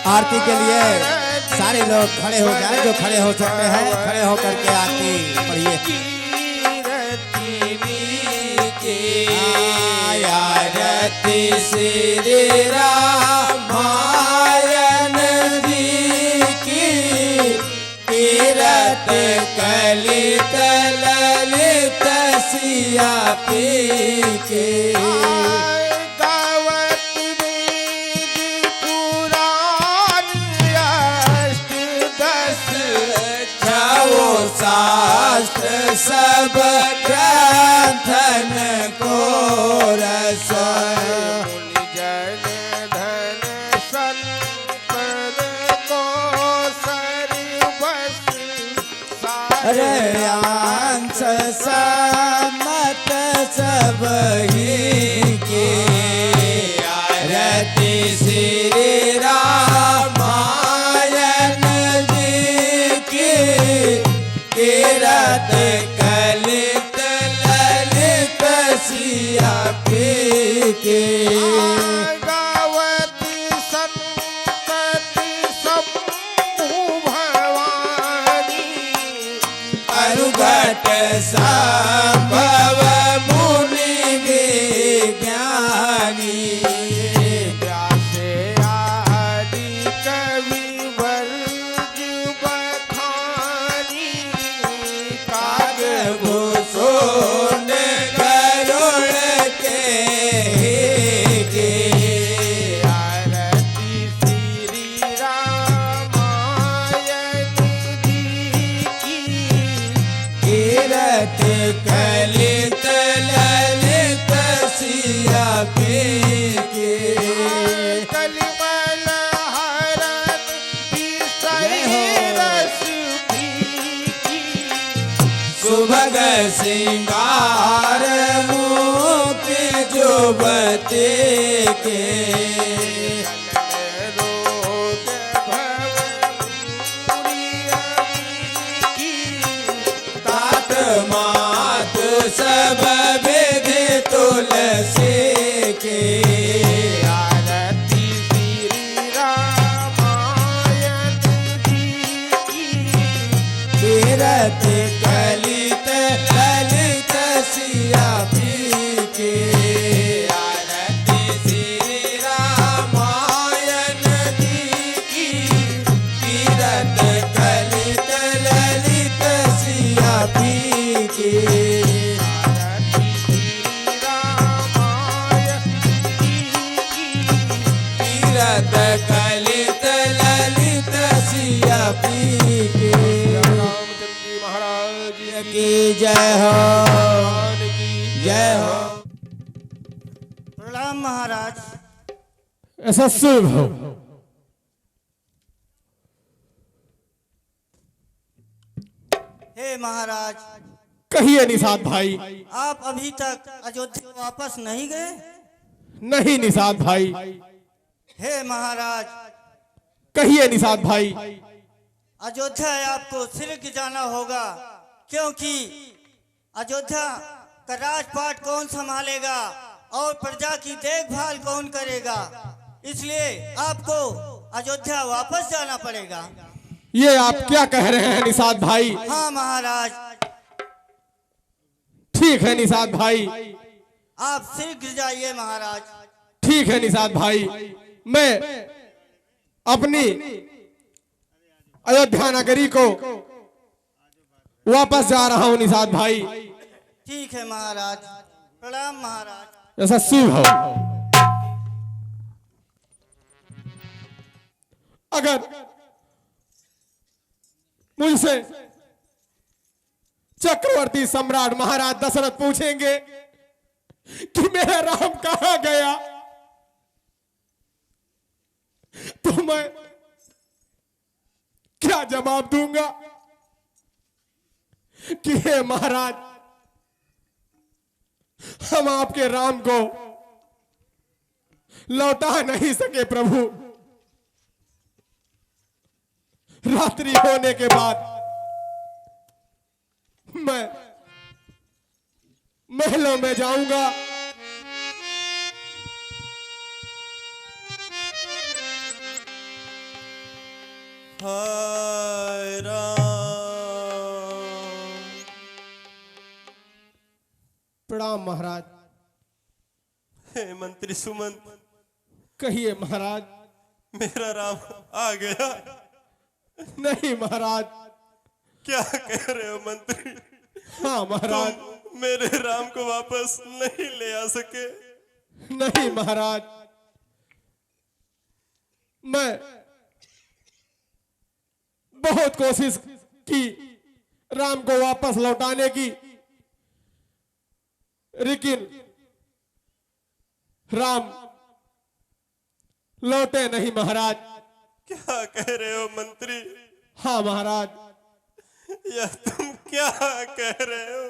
आरती के लिए सारे लोग खड़े हो जाएं, जो खड़े हो सकते हैं खड़े होकर के आरती पढ़िए। आरती श्री रामायण जी की कीरत कलित ललित सिया पी के शास्त्र सब ग्रंथन को रस जन धन संकर को सरि बस अरे अंश समत सब ही के आरती श्री रामायण जी की कीरत कलित ललित सिया पी के गावती संतति शंभु भवानी अनुघट संभव मुनि विज्ञानी व्यासे आदि कवि वर्ज बखानी काग भूषण करुण के आरती श्री रामायण जी की कीरत कलित ललित सिया पी के कलिमल हरण विषय रस पीकी सुभग सिंगार मुक्ति जुबते के रोग भवमुनि तात मातु सब विधि तुलसी के आरती श्री रामायण जी की कीरत कलित ललित सिया पी के आरती श्री रामायण जी की कीरत कलित ललित सिया पी के आरती श्री रामायण जी की कीरत कलित ललित सिया पी के रामचंद्र जी महाराज की जय हो की जय हो। प्रणाम महाराज। ऐसा शुभ हो। हे महाराज, कहिए निषाद भाई। आप अभी तक अयोध्या वापस नहीं गए? नहीं निषाद भाई। हे महाराज, कहिए निषाद भाई। अयोध्या आपको शीघ्र जाना होगा, क्योंकि अयोध्या का राजपाट कौन संभालेगा और प्रजा की देखभाल कौन करेगा, इसलिए आपको अयोध्या वापस जाना पड़ेगा। ये आप क्या कह रहे हैं निषाद भाई? हाँ महाराज, ठीक है निषाद भाई। आप शीघ्र जाइए महाराज। ठीक है निषाद भाई, मैं अपनी अयोध्या नगरी को वापस जा रहा हूं निषाद भाई। ठीक है महाराज, प्रणाम महाराज। ऐसा शुभ हो। अगर मुझसे चक्रवर्ती सम्राट महाराज दशरथ पूछेंगे कि मेरा राम कहां गया, तो मैं क्या जवाब दूंगा कि हे महाराज, हम आपके राम को लौटा नहीं सके प्रभु। रात्रि होने के बाद मैं महलों में जाऊंगा, हाय राम। प्रणाम महाराज। हे मंत्री सुमंत, कहिए महाराज। मेरा राम आ गया। नहीं महाराज। क्या कह रहे हो मंत्री? हाँ महाराज। तुम मेरे राम को वापस नहीं ले आ सके? नहीं महाराज, मैं बहुत कोशिश की राम को वापस लौटाने की, लेकिन राम लौटे नहीं महाराज। क्या कह रहे हो मंत्री? हाँ महाराज। यह तुम क्या कह रहे हो?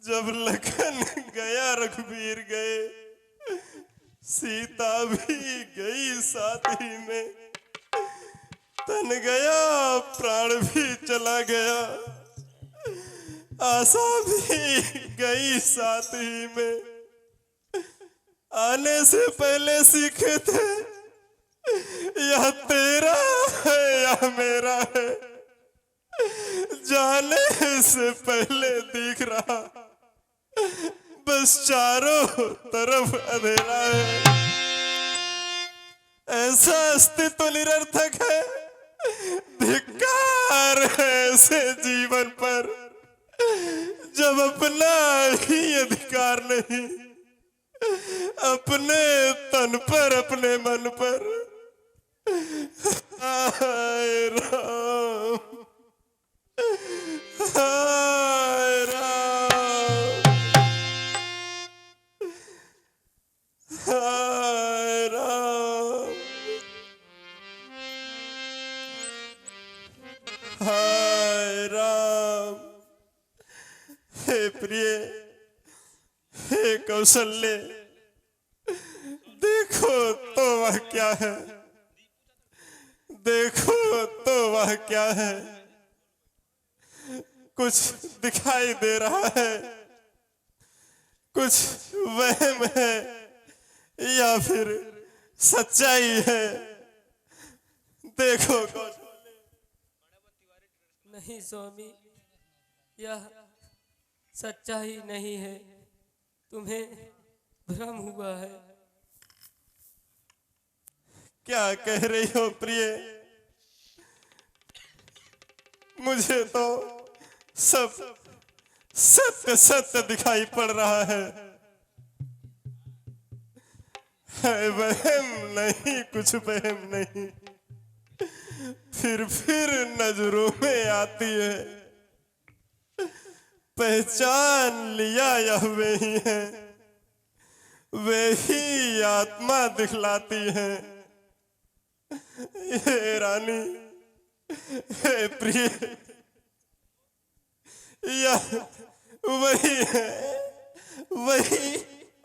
जब लखन गया रघुवीर गए, सीता भी गई साथ ही में, तन गया प्राण भी चला गया, आशा भी गई साथ ही में। आने से पहले सीखे थे यह तेरा है या मेरा है, जाने से पहले दिख रहा बस चारों तरफ अंधेरा है। ऐसा अस्तित्व निरर्थक है, धिक्कार है ऐसे जीवन पर जब अपना ही अधिकार नहीं, अपने तन पर अपने मन पर। हाय राम, हाय राम, हाय राम, हाय राम। हे प्रिय, हे कौशल्य, देखो तो वह क्या है, देखो तो वह क्या है। कुछ दिखाई दे रहा है, कुछ वहम है या फिर सच्चाई है? देखो कौशल्य। नहीं स्वामी, यह सच्चाई नहीं है, तुम्हें भ्रम हुआ है। क्या कह रही हो प्रिय? मुझे तो सब सत्य सत्य दिखाई पड़ रहा है वहम नहीं, कुछ वहम नहीं, फिर नजरों में आती है। पहचान लिया यह वे ही है, वे ही आत्मा दिखलाती है। हे रानी, हे प्रिय, यह वही है, वही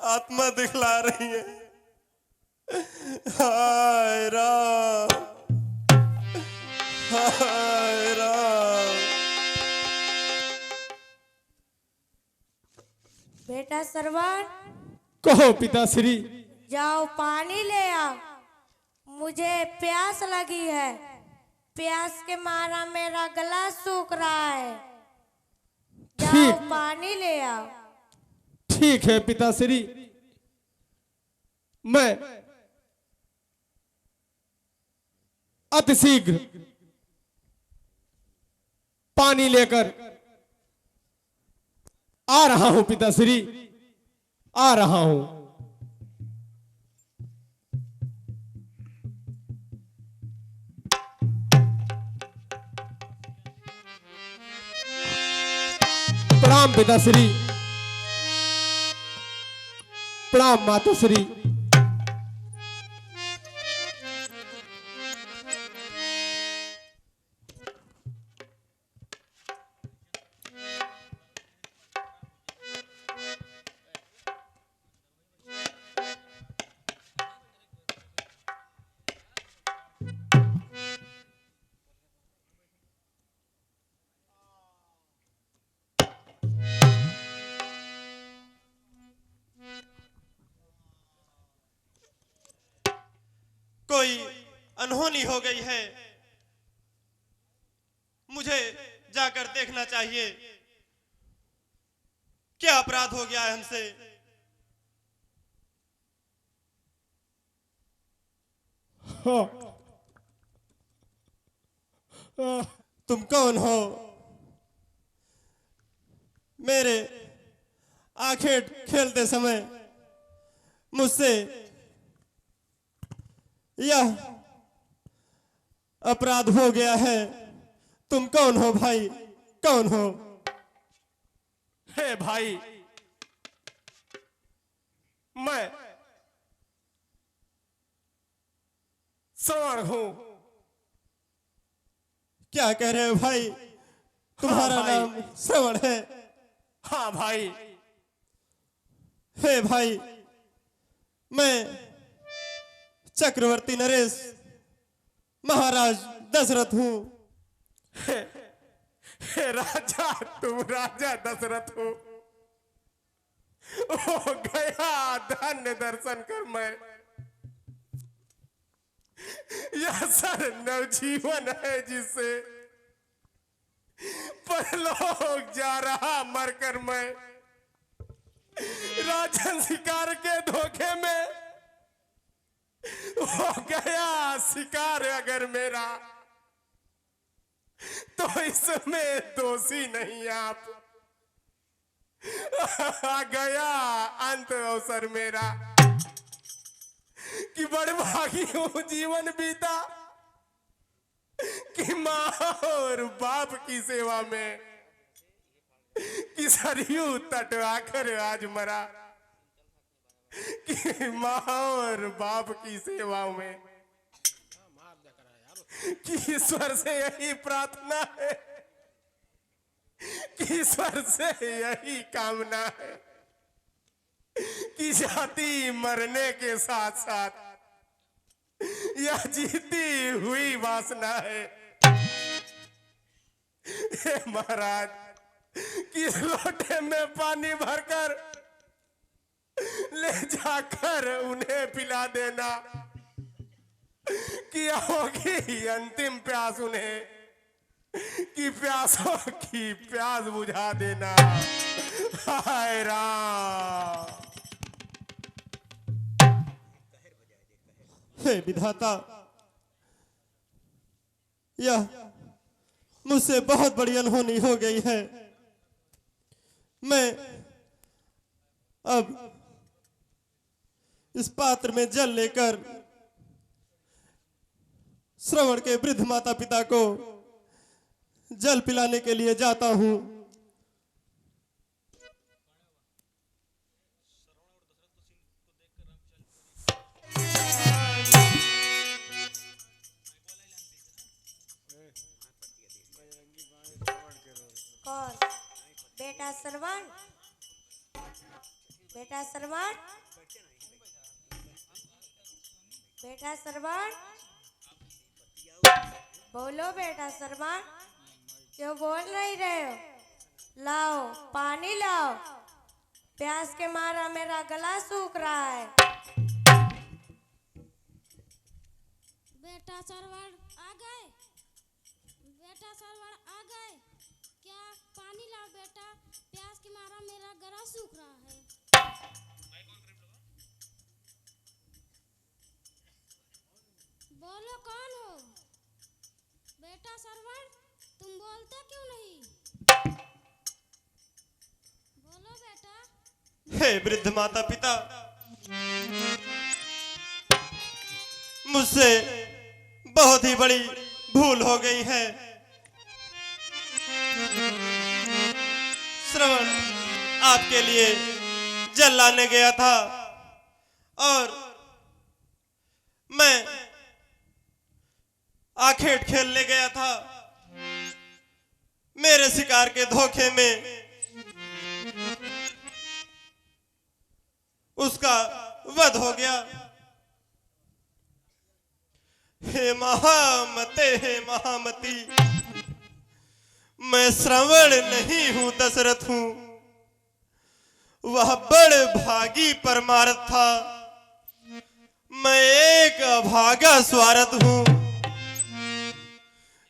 आत्मा दिखला रही है। हाय राम, हाय राम। बेटा सरवन, कहो पिताश्री। जाओ पानी ले आओ, मुझे प्यास लगी है। प्यास के मारा मेरा गला सूख रहा है। जाओ ठीक। पानी ले आओ। ठीक है पिताश्री, मैं अतिशीघ्र पानी लेकर आ रहा हूं पिताश्री, आ रहा हूं। प्रणाम पिताश्री, प्रणाम माताश्री। कोई अनहोनी हो गई है। मुझे जाकर देखना चाहिए क्या अपराध हो गया है हमसे। तुम कौन हो? मेरे आंखें खेलते समय मुझसे यह अपराध हो गया है। तुम कौन हो भाई, कौन हो? हे भाई, मैं श्रवण हूं। क्या कह रहे हो भाई? तुम्हारा हाँ भाई। नाम श्रवण है? हाँ भाई। हे भाई, मैं चक्रवर्ती नरेश महाराज दशरथ हूं। हे राजा, तुम राजा दशरथ हो। ओ गया धन्य दर्शन कर मैं। यह सर नवजीवन है जिससे परलोक जा रहा मरकर मैं। राजन शिकार के धोखे में हो गया शिकार अगर मेरा, तो इसमें दोषी नहीं आप। आ गया अंत अवसर मेरा कि बड़भागी हूं जीवन बीता कि माँ और बाप की सेवा में, कि सरयू तट आकर आज मरा कि माँ और बाप की सेवा में। कि ईश्वर से यही प्रार्थना है, कि ईश्वर से यही कामना है कि जाति मरने के साथ साथ यह जीती हुई वासना है। हे महाराज, कि लोटे में पानी भरकर ले जाकर उन्हें पिला देना, कि होगी अंतिम प्यास उन्हें, कि प्यासों की प्यास बुझा देना। हाय राम। हे विधाता, यह मुझसे बहुत बड़ी अनहोनी हो गई है। मैं अब इस पात्र में जल लेकर श्रवण के वृद्ध माता पिता को जल पिलाने के लिए जाता हूं। कौन? बेटा श्रवण, बेटा श्रवण, बेटा श्रवण, बोलो बेटा श्रवण, क्यों बोल नहीं रहे हो? लाओ पानी लाओ, प्यास के मारा मेरा गला सूख रहा है। बेटा श्रवण आ गए, बेटा श्रवण आ गए। क्या पानी लाओ बेटा, प्यास के मारा मेरा गला सूख रहा है। बोलो कौन हो? बेटा श्रवण, तुम बोलते क्यों नहीं? बोलो बेटा। हे वृद्ध माता पिता, मुझसे बहुत ही बड़ी भूल हो गई है। श्रवण आपके लिए जल लाने गया था और मैं आखेट खेलने गया था। मेरे शिकार के धोखे में उसका वध हो गया। हे महामते, हे महामती, मैं श्रवण नहीं हूं, दशरथ हूं। वह बड़ भागी परमार्थ था। मैं एक अभागा स्वार्थ हूं।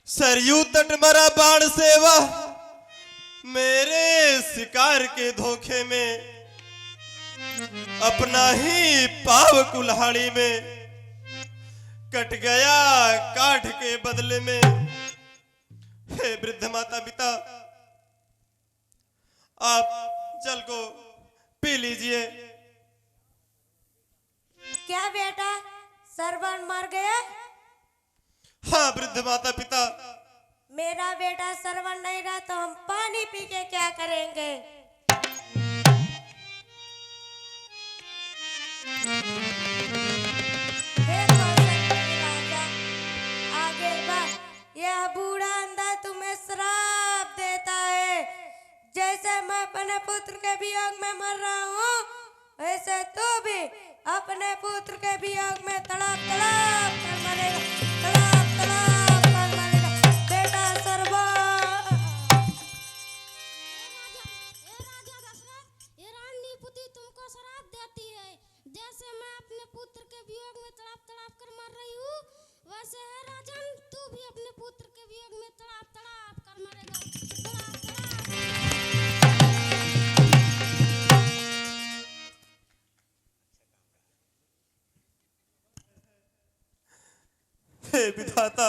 सरयू तट मरा बाण सेवा, मेरे शिकार के धोखे में अपना ही पाव कुल्हाड़ी में कट गया काठ के बदले में। हे वृद्ध माता पिता, आप जल को पी लीजिए। क्या बेटा सरवन मर गया? हाँ वृद्ध माता पिता। मेरा बेटा सरवन नहीं रहा तो हम पानी पी के क्या करेंगे? राजा आगे बढ़। यह बूढ़ा अंधा तुम्हें श्राप देता है। जैसे मैं अपने पुत्र के वियोग में मर रहा हूँ, वैसे तू भी अपने पुत्र के वियोग में तड़प तड़प कर मरेगा, तड़प तड़प कर मरेगा बेटा सरवन। ए राजा दशरथ, ये रानी पुत्री तुमको श्राप देती है। जैसे मैं अपने पुत्र के वियोग में तड़प तड़प कर मर रही हूँ, वैसे है राजन, तू भी अपने पुत्र के वियोग में तड़प तड़प कर मरेगा, तड़प तड़प। हे विधाता,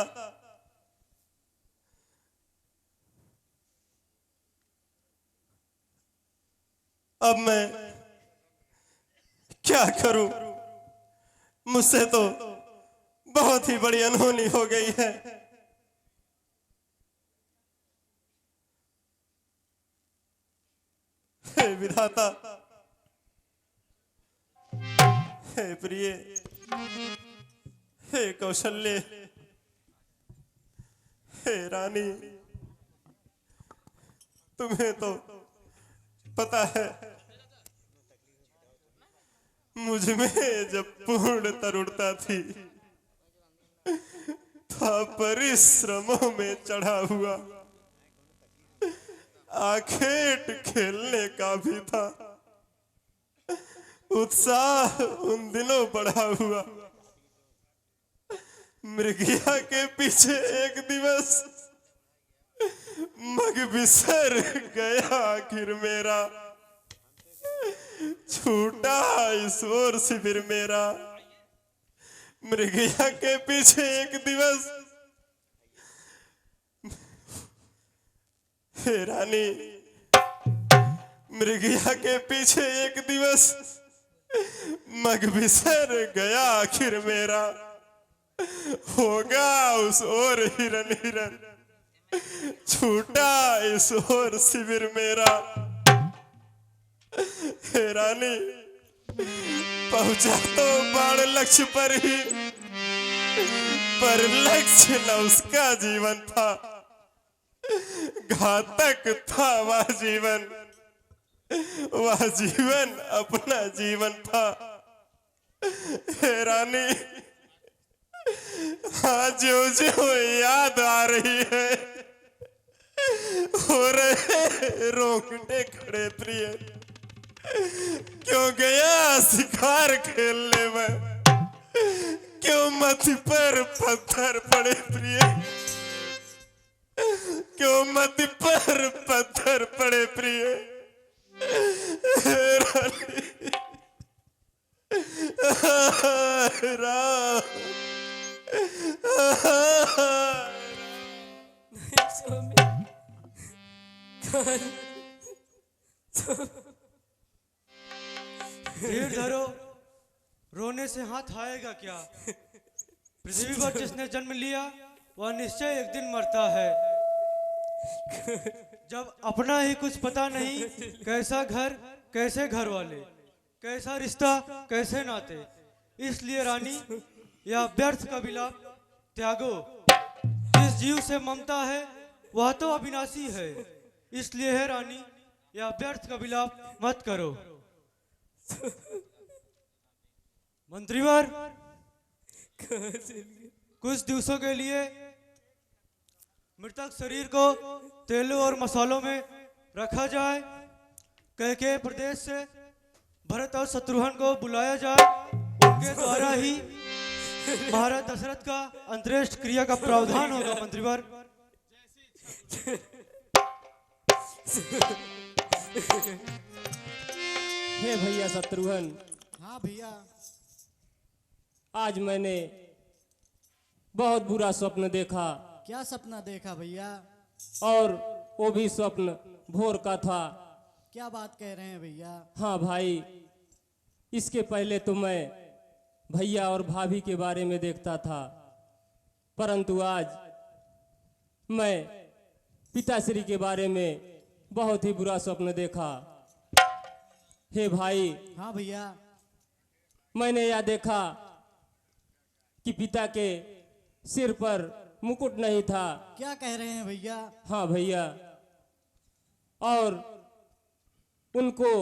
अब मैं क्या करूं? मुझसे तो बहुत ही बड़ी अनहोनी हो गई है। हे विधाता, हे प्रिय, हे कौशल्य, हे रानी, तुम्हें तो पता है मुझ में जब पूर्ण तरुणता थी था परिश्रमों में चढ़ा हुआ, आखेट खेलने का भी था, उत्साह उन दिनों बढ़ा हुआ। मृगिया के पीछे एक दिवस मग बिसर गया आखिर मेरा, छूटा इस ओर शिविर मेरा। मृगिया के पीछे एक दिवस, हे रानी, मृगिया के पीछे एक दिवस मग बिसर गया आखिर मेरा, होगा उस ओर हिरन हिरन, छूटा इस ओर शिविर मेरा। हे रानी, पहुंचा तो बाण लक्ष्य पर ही, पर लक्ष्य न उसका जीवन था, घातक था वह जीवन, वह जीवन अपना जीवन था। हे रानी, हाँ जो जो याद आ रही है, हो रहे रोंगटे खड़े प्रिय। क्यों गया शिकार खेलने में, क्यों मथी पर पत्थर पड़े प्रिय, क्यों मथी पर पत्थर पड़े प्रिय। राम, नहीं स्वामी, धीर धरो, रोने से हाथ आएगा क्या? पृथ्वी पर जिसने जन्म लिया वह निश्चय एक दिन मरता है। जब अपना ही कुछ पता नहीं, कैसा घर, कैसे घर वाले, कैसा रिश्ता, कैसे नाते। इसलिए रानी, यह व्यर्थ का विलाप त्यागो। जिस जीव से ममता है वह तो अविनाशी है, इसलिए है रानी, यह व्यर्थ का विलाप मत करो। मंत्रीवर, कुछ दिवसों के लिए मृतक शरीर को तेलों और मसालों में रखा जाए। कैकेय प्रदेश से भरत और शत्रुघ्न को बुलाया जाए, आपके द्वारा ही महाराज दशरथ का अंत्येष्टि क्रिया का प्रावधान होगा मंत्रीवर। हे भैया शत्रुघ्न, हाँ भैया। आज मैंने बहुत बुरा स्वप्न देखा क्या सपना देखा भैया? और वो भी स्वप्न भोर का था। क्या बात कह रहे हैं भैया? हाँ भाई, इसके पहले तो मैं भैया और भाभी के बारे में देखता था, परंतु आज मैं पिताश्री के बारे में बहुत ही बुरा स्वप्न देखा। हे भाई, हाँ भैया। मैंने यह देखा कि पिता के सिर पर मुकुट नहीं था। क्या कह रहे हैं भैया? हाँ भैया, और उनको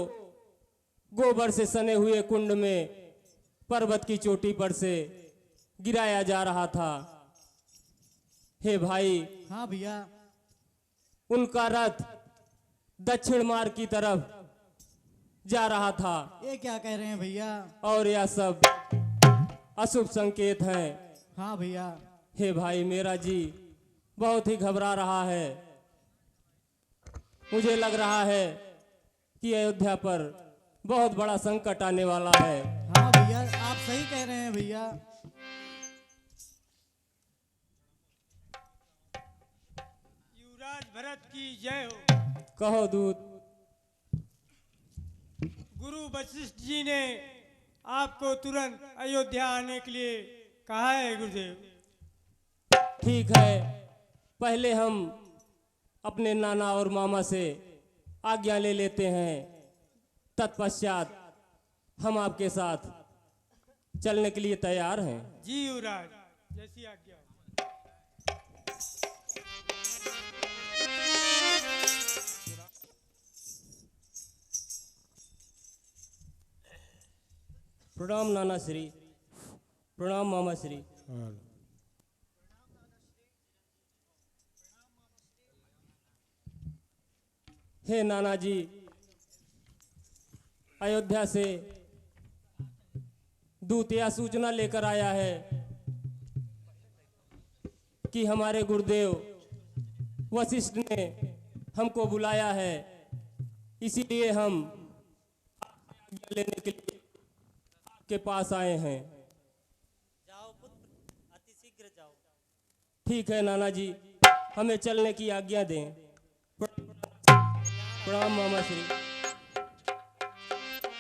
गोबर से सने हुए कुंड में पर्वत की चोटी पर से गिराया जा रहा था। हे भाई, हाँ भैया। उनका रथ दक्षिण मार्ग की तरफ जा रहा था। ये क्या कह रहे हैं भैया? और यह सब अशुभ संकेत हैं। हाँ भैया। हे भाई, मेरा जी बहुत ही घबरा रहा है। मुझे लग रहा है कि अयोध्या पर बहुत बड़ा संकट आने वाला है। हाँ भैया, आप सही कह रहे हैं भैया। युवराज भरत की जय हो। कहो दूत। गुरु वशिष्ठ जी ने आपको तुरंत अयोध्या आने के लिए कहा है गुरुदेव। ठीक है, पहले हम अपने नाना और मामा से आज्ञा ले लेते हैं, तत्पश्चात हम आपके साथ चलने के लिए तैयार हैं। जी युवराज, जैसी आज्ञा। प्रणाम नाना श्री, प्रणाम मामा श्री। हे नाना जी, अयोध्या से दूत यह सूचना लेकर आया है कि हमारे गुरुदेव वशिष्ठ ने हमको बुलाया है, इसीलिए हम आज्ञा लेने के लिए आपके पास आए हैं। जाओ पुत्र, अति शीघ्र जाओ। ठीक है नाना जी, हमें चलने की आज्ञा दें। प्रणाम मामा श्री।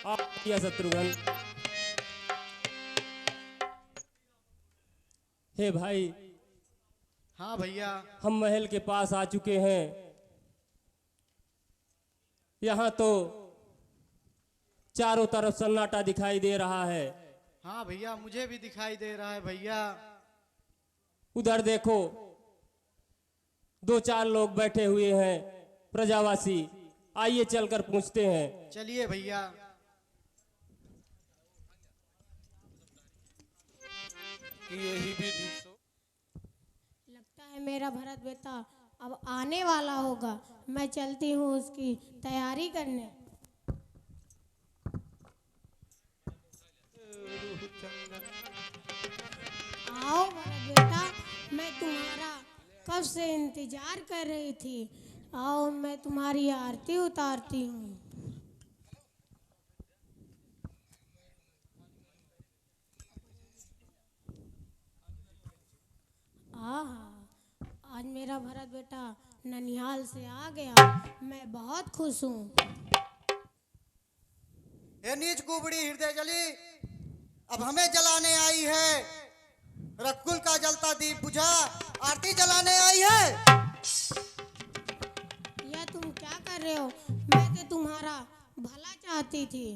आप या शत्रुघ्न। हे भाई, हाँ भैया। हम महल के पास आ चुके हैं। यहाँ तो चारों तरफ सन्नाटा दिखाई दे रहा है। हाँ भैया, मुझे भी दिखाई दे रहा है भैया। उधर देखो, दो चार लोग बैठे हुए हैं, प्रजावासी। आइए चलकर पूछते हैं। चलिए भैया। लगता है मेरा भरत बेटा अब आने वाला होगा। मैं चलती हूँ उसकी तैयारी करने। आओ भरत बेटा, मैं तुम्हारा कब से इंतजार कर रही थी। आओ, मैं तुम्हारी आरती उतारती हूँ। आहा, आज मेरा भरत बेटा ननिहाल से आ गया। मैं बहुत खुश हूँ। ये नीच कुबड़ी हृदय जली, अब हमें जलाने आई है। रकुल का जलता दीप बुझा, आरती जलाने आई है। यह तुम क्या कर रहे हो? मैं तो तुम्हारा भला चाहती थी।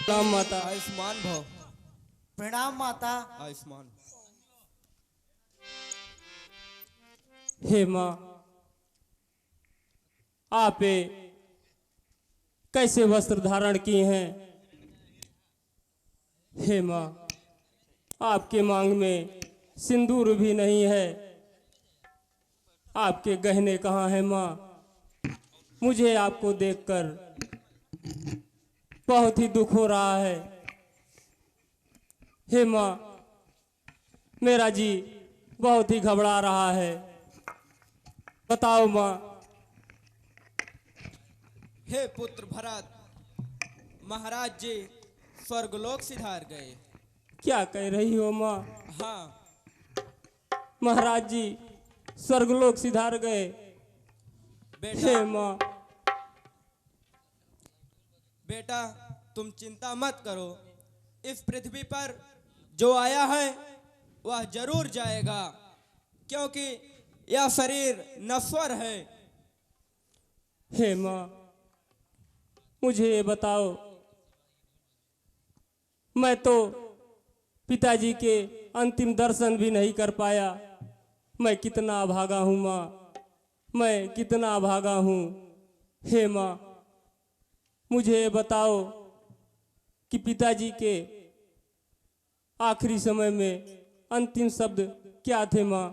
प्रणाम माता। आयुष्मान भव। प्रणाम माता। आयुष्मान। हे माँ, आप कैसे वस्त्र धारण किए हैं? हे माँ, आपके मांग में सिंदूर भी नहीं है। आपके गहने कहाँ हैं माँ? मुझे आपको देखकर बहुत ही दुख हो रहा है। हे माँ, मेरा जी बहुत ही घबरा रहा है। बताओ माँ। हे पुत्र भरत, महाराज जी स्वर्गलोक सिधार गए। क्या कह रही हो माँ? हाँ, महाराज जी स्वर्गलोक सिधार गए। बेटा हे माँ, बेटा तुम चिंता मत करो। इस पृथ्वी पर जो आया है वह जरूर जाएगा, क्योंकि यह शरीर नश्वर है। हे माँ, मुझे ये बताओ, मैं तो पिताजी के अंतिम दर्शन भी नहीं कर पाया। मैं कितना अभागा हूँ माँ, मैं कितना अभागा हूँ। हे माँ, मुझे ये बताओ कि पिताजी के आखिरी समय में अंतिम शब्द क्या थे माँ?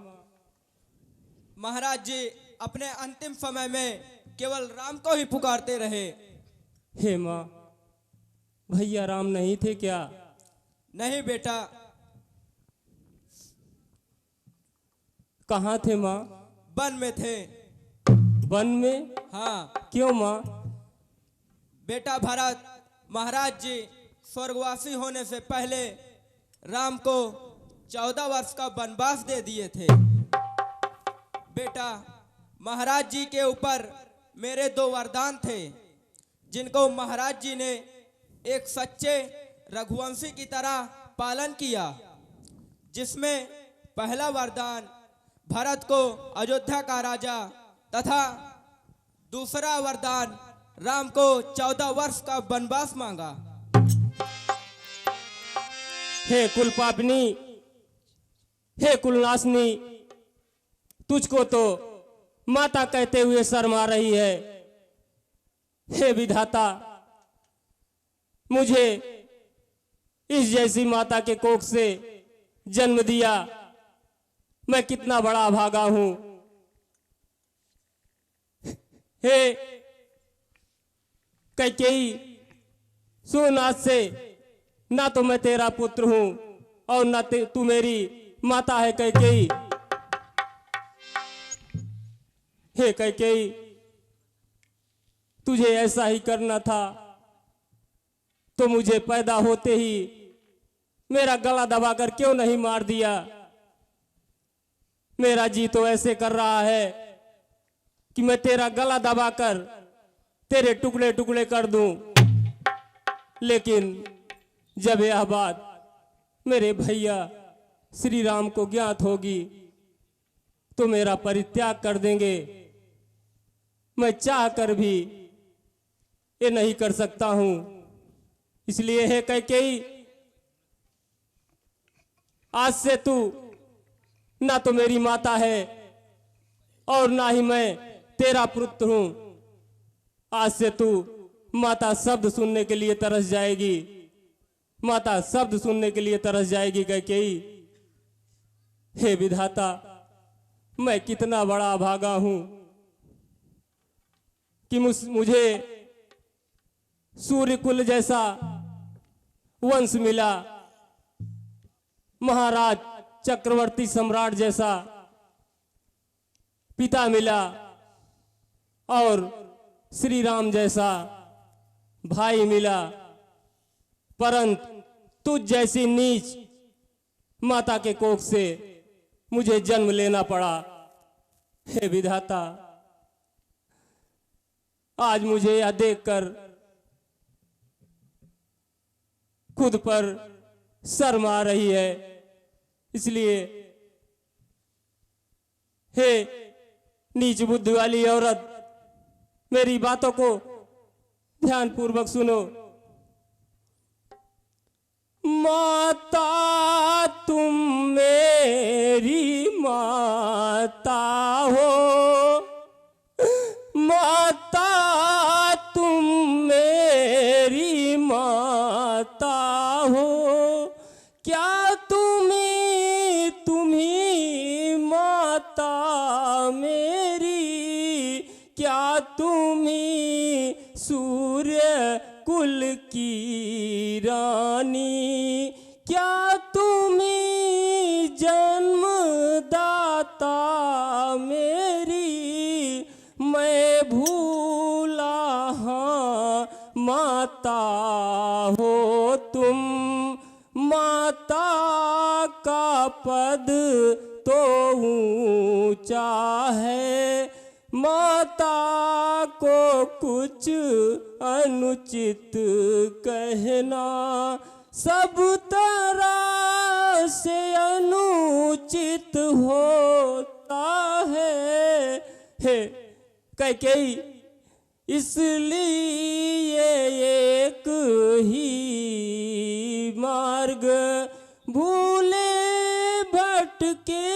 महाराज जी अपने अंतिम समय में केवल राम को ही पुकारते रहे। हे माँ, भैया राम नहीं थे क्या? नहीं बेटा। कहाँ थे माँ? वन में थे। वन में? हाँ। क्यों माँ? बेटा भरत, महाराज जी स्वर्गवासी होने से पहले राम को 14 वर्ष का वनवास दे दिए थे। बेटा, महाराज जी के ऊपर मेरे 2 वरदान थे, जिनको महाराज जी ने एक सच्चे रघुवंशी की तरह पालन किया। जिसमें पहला वरदान भरत को अयोध्या का राजा तथा दूसरा वरदान राम को 14 वर्ष का वनवास मांगा। हे कुल पापनी, हे कुलनाशनी, तुझको तो माता कहते हुए शर्म आ रही है। हे विधाता, मुझे इस जैसी माता के कोख से जन्म दिया। मैं कितना बड़ा अभागा हूं। हे कैकेयी, सुन आज से ना तो मैं तेरा पुत्र हूं और ना तू मेरी माता है कैकेयी। हे कैकेयी, तुझे ऐसा ही करना था तो मुझे पैदा होते ही मेरा गला दबाकर क्यों नहीं मार दिया? मेरा जी तो ऐसे कर रहा है कि मैं तेरा गला दबाकर तेरे टुकड़े टुकड़े कर दूं। लेकिन जब यह बात मेरे भैया श्री राम को ज्ञात होगी तो मेरा परित्याग कर देंगे। मैं चाह कर भी ये नहीं कर सकता हूं। इसलिए है कैकेयी, आज से तू ना तो मेरी माता है और ना ही मैं तेरा पुत्र हूं। आज से तू माता शब्द सुनने के लिए तरस जाएगी। माता शब्द सुनने के लिए तरस जाएगी कैकेयी। हे विधाता, मैं कितना बड़ा अभागा हूं कि मुझे सूर्य कुल जैसा वंश मिला, महाराज चक्रवर्ती सम्राट जैसा पिता मिला और श्री राम जैसा भाई मिला, परंतु तुझ जैसी नीच माता के कोख से मुझे जन्म लेना पड़ा। हे विधाता, आज मुझे यह देखकर खुद पर शर्म आ रही है। इसलिए हे नीच बुद्धि वाली औरत, मेरी बातों को ध्यान पूर्वक सुनो। माता तुम मेरी माता हो, माता तुम मेरी माता हो, क्या तुम्ही माता में क्या तुम्ही सूर्य कुल की रानी, क्या तुम्ही जन्मदाता मेरी, मैं भूला हाँ माता हो तुम, माता का पद तो ऊंचा है, माता को कुछ अनुचित कहना सब तरह से अनुचित होता है कैकेयी, इसलिए एक ही मार्ग भूले भटके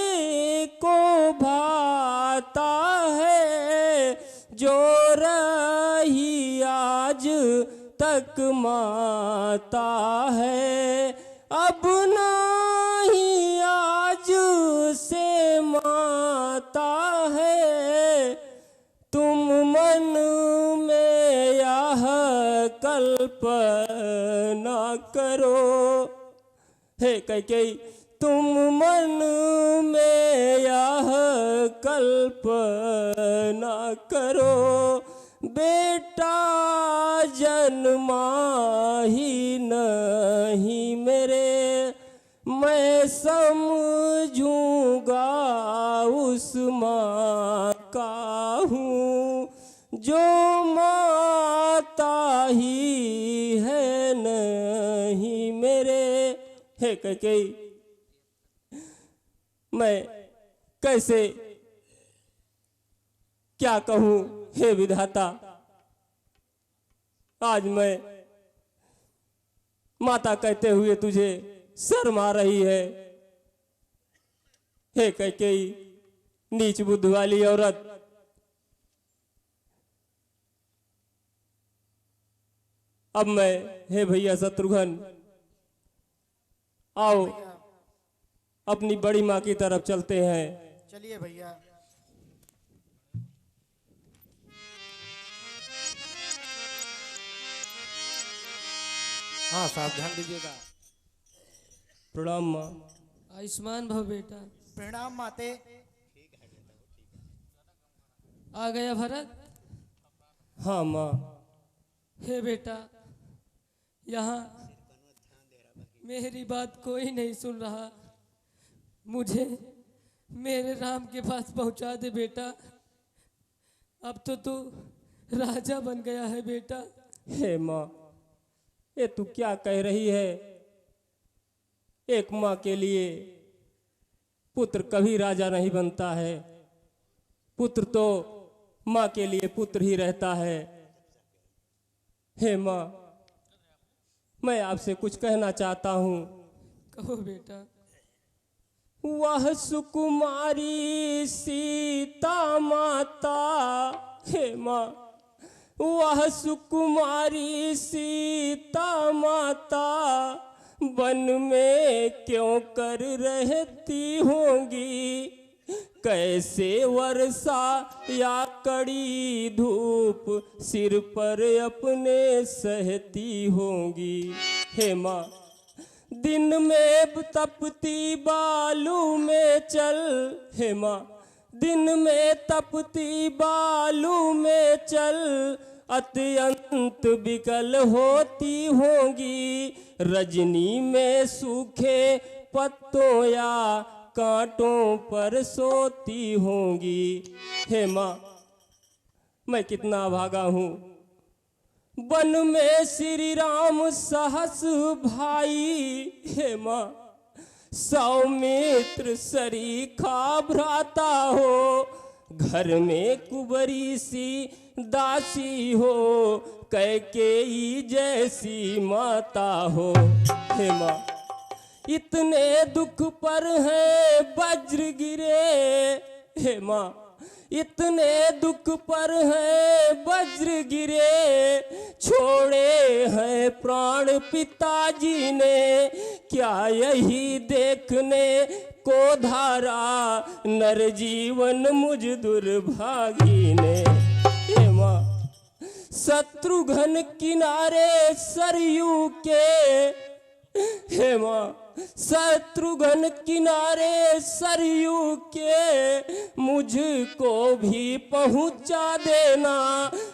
को भाता है, जो रही आज तक माता है, अब नहीं आज से माता है, तुम मन में यह कल्पना करो, हे कैकेयी तुम मन में यह कल्पना करो, बेटा जन्मा ही नहीं मेरे, मैं समझूंगा उस माँ का हूँ, जो माता ही है नहीं मेरे। हे कैकेयी, मैं कैसे क्या कहूँ हे विधाता, आज मैं माता कहते हुए तुझे शर्म आ रही है। हे कैकेयी, नीच बुद्धि वाली औरत, अब मैं, हे भैया शत्रुघ्न, आओ अपनी बड़ी माँ की तरफ चलते हैं। चलिए भैया। हाँ सावधान दीजिएगा। प्रणाम माँ। आयुष्मान भव बेटा। प्रणाम माते। आ गया भरत? हाँ माँ। हे बेटा, यहाँ मेरी बात कोई नहीं सुन रहा, मुझे मेरे राम के पास पहुंचा दे बेटा। अब तो तू राजा बन गया है बेटा। हे माँ, ये तू क्या कह रही है? एक माँ के लिए पुत्र कभी राजा नहीं बनता है, पुत्र तो माँ के लिए पुत्र ही रहता है। हे माँ, मैं आपसे कुछ कहना चाहता हूँ। कहो बेटा। वह सुकुमारी सीता माता, हे माँ, वह सुकुमारी सीता माता वन में क्यों कर रहती होंगी, कैसे वर्षा या कड़ी धूप सिर पर अपने सहती होंगी। हे माँ, दिन में तपती बालू में चल, हे माँ, दिन में तपती बालू में चल, अत्यंत विकल होती होंगी, रजनी में सूखे पत्तों या कांटों पर सोती होंगी। हे माँ, मैं कितना भागा हूँ। वन में श्री राम सहस भाई, हे माँ, सौमित्र सरीखा भ्राता हो, घर में कुबरी सी दासी हो, कैकेयी जैसी माता हो। हे माँ, इतने दुख पर है वज्र गिरे, हे माँ, इतने दुख पर है वज्र गिरे, छोड़े हैं प्राण पिताजी ने, क्या यही देखने को धारा नर जीवन मुझ दुर्भागी ने। हे माँ, शत्रुघ्न किनारे सरयू के, हे माँ, शत्रुघ्न किनारे सरयू के मुझको भी पहुंचा देना,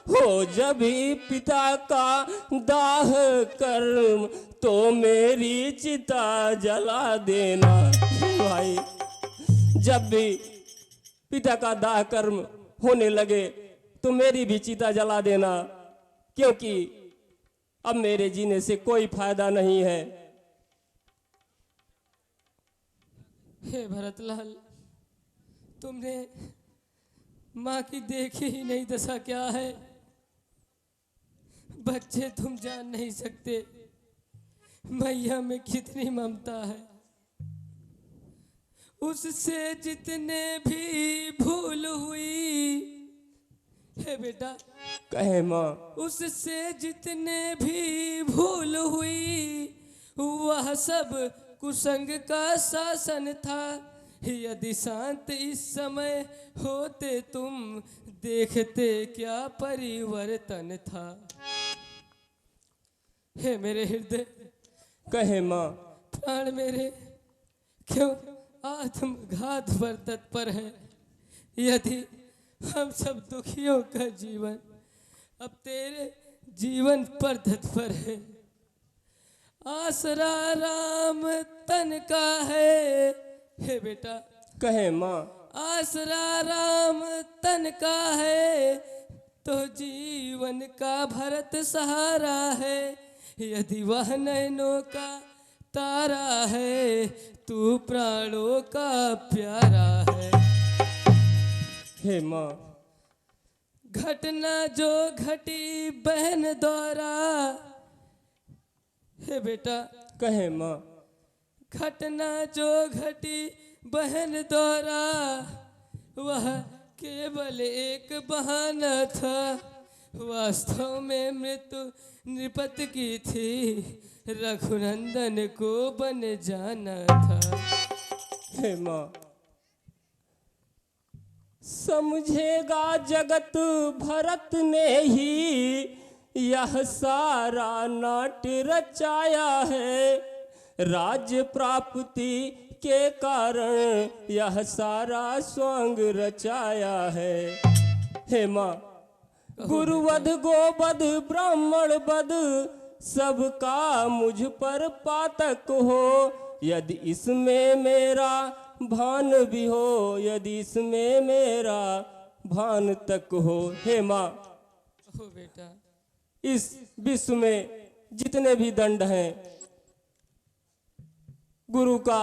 हो जब भी पिता का दाह कर्म तो मेरी चिता जला देना। भाई, जब भी पिता का दाह कर्म होने लगे तो मेरी भी चिता जला देना, क्योंकि अब मेरे जीने से कोई फायदा नहीं है। हे भरतलाल, तुमने माँ की देखी ही नहीं दशा क्या है। बच्चे तुम जान नहीं सकते मैया में कितनी ममता है। उससे जितने भी भूल हुई, हे बेटा, कहे माँ, उससे जितने भी भूल हुई वह सब कुसंग का शासन था। यदि शांत इस समय होते तुम, देखते क्या परिवर्तन था। हे मेरे हृदय, कहे माँ, प्राण मेरे क्यों आत्मघात पर तत्पर है। यदि हम सब दुखियों का जीवन अब तेरे जीवन पर तत्पर है। आसरा राम तन का है, हे बेटा, कहे माँ, आसरा राम तन का है तो जीवन का भरत सहारा है। यदि वह नैनों का तारा है तू प्राणों का प्यारा है। हे माँ, घटना जो घटी बहन द्वारा, हे बेटा, कहे माँ, घटना जो घटी बहन द्वारा वह केवल एक बहाना था। वास्तव में मृत्यु नृपत की थी, रघुनंदन को बन जाना था। हे माँ, समझेगा जगत भरत ने ही यह सारा नाट्य रचाया है। राज्य प्राप्ति के कारण यह सारा स्वांग रचाया है। हे माँ, गुरुवध गोवध ब्राह्मण वध सबका मुझ पर पातक हो। यदि इसमें मेरा भान भी हो, यदि इसमें मेरा भान तक हो। हे माँ, ओ बेटा, इस विश्व में जितने भी दंड हैं, गुरु का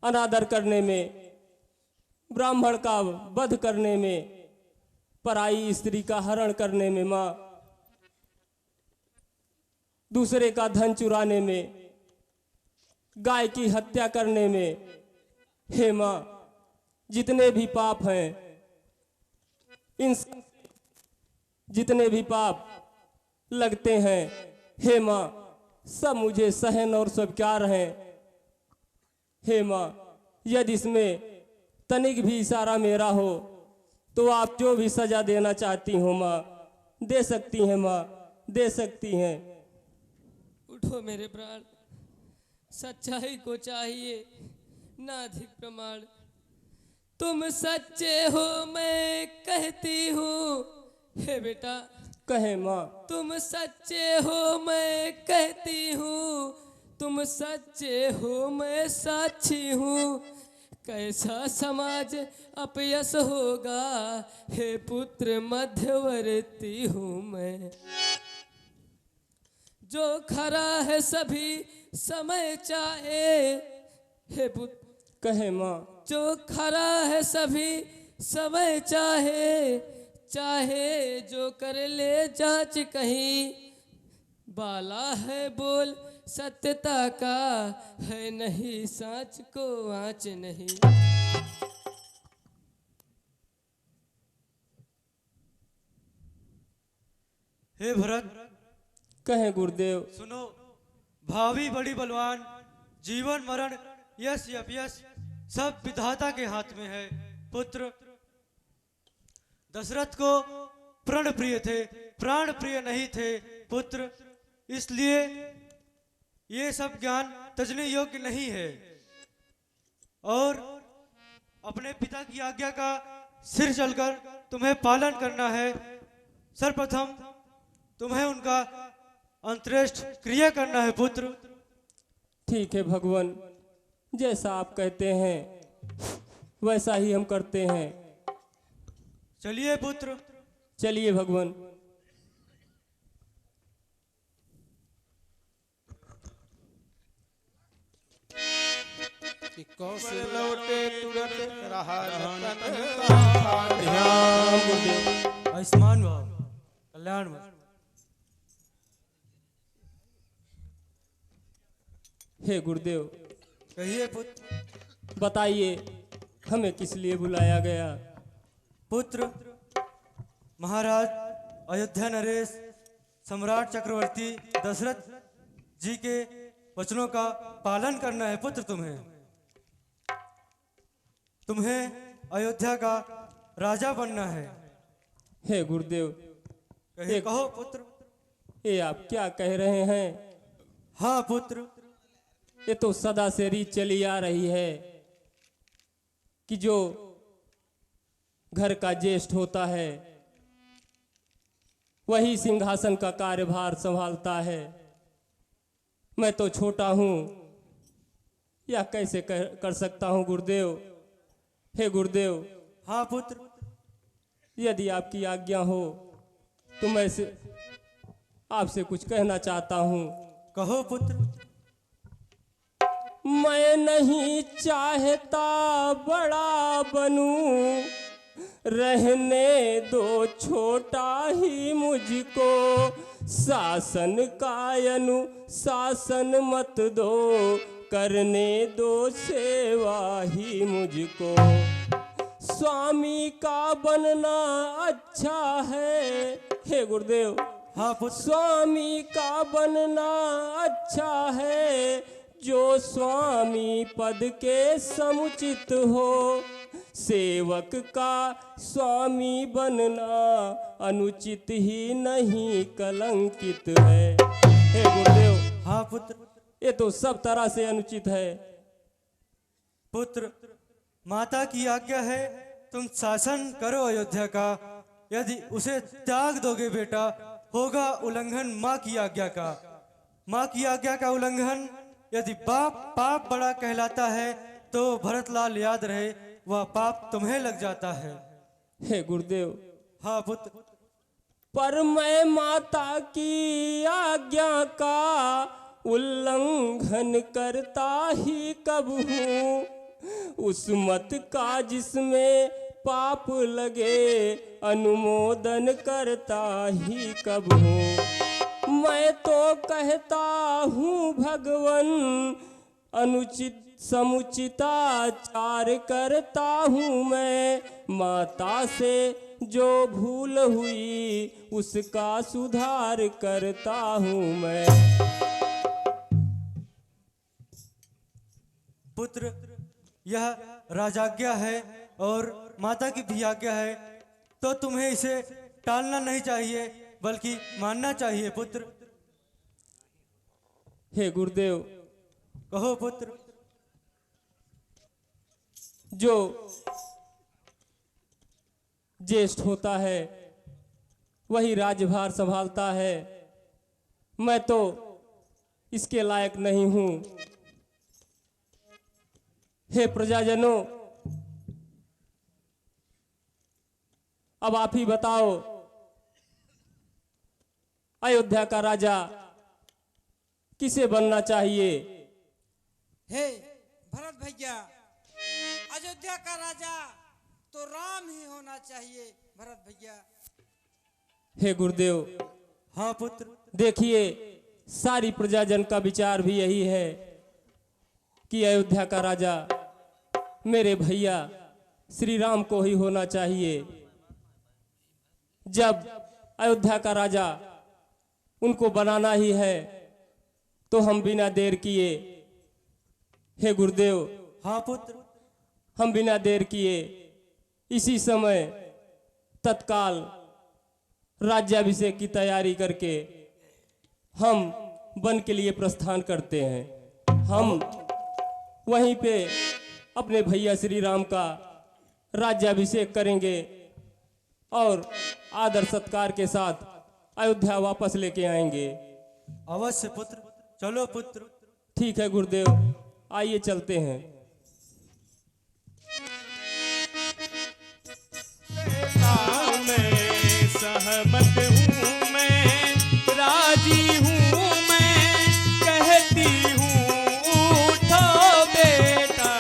अनादर करने में, ब्राह्मण का वध करने में, पराई स्त्री का हरण करने में माँ, दूसरे का धन चुराने में, गाय की हत्या करने में, हे माँ, जितने भी पाप हैं, इन जितने भी पाप लगते हैं, हे माँ, सब मुझे सहन और स्वीकार हैं। हे माँ, यदि इसमें तनिक भी इशारा मेरा हो तो आप जो भी सजा देना चाहती हो माँ, दे सकती हैं माँ, दे सकती हैं। उठो मेरे प्राण, सच्चाई को चाहिए ना अधिक प्रमाण। तुम सच्चे हो मैं कहती हूँ, हे बेटा, कहे माँ, तुम सच्चे हो मैं कहती हूँ, तुम सच्चे हो मैं साक्षी हूँ। कैसा समाज अपयश होगा, हे पुत्र मध्यवर्ती हूँ मैं। जो खरा है सभी समय चाहे, हे पुत्र, कहे माँ, जो खरा है सभी समय चाहे, चाहे जो कर ले जांच कहीं। बाला है बोल सत्यता का, है नहीं साँच को आँच नहीं। हे भरत, कहे गुरुदेव, सुनो, भावी बड़ी बलवान, जीवन मरण यश अपयश सब विधाता के हाथ में है। पुत्र, दशरथ को प्रण प्रिय थे, प्राण प्रिय नहीं थे पुत्र। इसलिए ये सब ज्ञान तजने योग्य नहीं है और अपने पिता की आज्ञा का सिर चलकर तुम्हें पालन करना है। सर्वप्रथम तुम्हें उनका अंत्येष्ट क्रिया करना है पुत्र। ठीक है भगवान, जैसा आप कहते हैं वैसा ही हम करते हैं। चलिए पुत्र। चलिए भगवान। लौटे तुरंत रहा आयुष्मान भाव, कल्याण भाव। हे गुरुदेव, कहिए पुत्र। बताइए हमें किस लिए बुलाया गया? पुत्र, महाराज अयोध्या नरेश सम्राट चक्रवर्ती दशरथ जी के वचनों का पालन करना है पुत्र। तुम्हें अयोध्या का राजा बनना है। हे गुरुदेव, कहिए, कहो पुत्र। ये आप क्या कह रहे हैं? हाँ पुत्र। ये तो सदा से रीत चली आ रही है कि जो घर का ज्येष्ठ होता है वही सिंहासन का कार्यभार संभालता है। मैं तो छोटा हूं, या कैसे कर सकता हूं गुरुदेव? हे गुरुदेव। हाँ पुत्र। यदि आपकी आज्ञा हो तो मैं आपसे कुछ कहना चाहता हूं। कहो पुत्र। मैं नहीं चाहता बड़ा बनूं, रहने दो छोटा ही मुझको। शासन का अनुशासन मत दो, करने दो सेवा ही मुझको। स्वामी का बनना अच्छा है। हे गुरुदेव। हाँ पुत्र। स्वामी का बनना अच्छा है, जो स्वामी पद के समुचित हो। सेवक का स्वामी बनना अनुचित ही नहीं कलंकित है। हे गुरुदेव। हाँ पुत्र। ये तो सब तरह से अनुचित है। पुत्र, माता की आज्ञा है, तुम शासन करो अयोध्या का। यदि उसे त्याग दोगे बेटा, होगा उल्लंघन माँ की आज्ञा का। माँ की आज्ञा का उल्लंघन यदि पाप बड़ा कहलाता है तो भरतलाल याद रहे, वह पाप तुम्हें लग जाता है। हे गुरुदेव। हाँ पुत्र। पर मैं माता की आज्ञा का उल्लंघन करता ही कब हूँ। उस मत का जिसमें पाप लगे, अनुमोदन करता ही कब हूँ। मैं तो कहता हूँ भगवन, अनुचित समुचिताचार करता हूँ मैं। माता से जो भूल हुई उसका सुधार करता हूँ मैं। पुत्र, यह राजाज्ञा है और माता की भी आज्ञा है, तो तुम्हें इसे टालना नहीं चाहिए बल्कि मानना चाहिए पुत्र। हे गुरुदेव। कहो पुत्र। जो ज्येष्ठ होता है वही राज्यभार संभालता है। मैं तो इसके लायक नहीं हूं। हे प्रजाजनों, अब आप ही बताओ, अयोध्या का राजा किसे बनना चाहिए? हे भरत भैया, अयोध्या का राजा तो राम ही होना चाहिए भरत भैया। हे गुरुदेव। हाँ पुत्र। देखिए, सारी प्रजाजन का विचार भी यही है कि अयोध्या का राजा मेरे भैया श्री राम को ही होना चाहिए। जब अयोध्या का राजा उनको बनाना ही है तो हम बिना देर किए, हे गुरुदेव। हाँ पुत्र। हम बिना देर किए इसी समय तत्काल राज्याभिषेक की तैयारी करके हम वन के लिए प्रस्थान करते हैं। हम वहीं पे अपने भैया श्री राम का राज्याभिषेक करेंगे और आदर सत्कार के साथ अयोध्या वापस लेके आएंगे। अवश्य पुत्र, चलो पुत्र। ठीक है गुरुदेव, आइए चलते हैं। मैं सहमत हूँ, मैं राजी हूँ, मैं कहती हूँ उठो बेटा।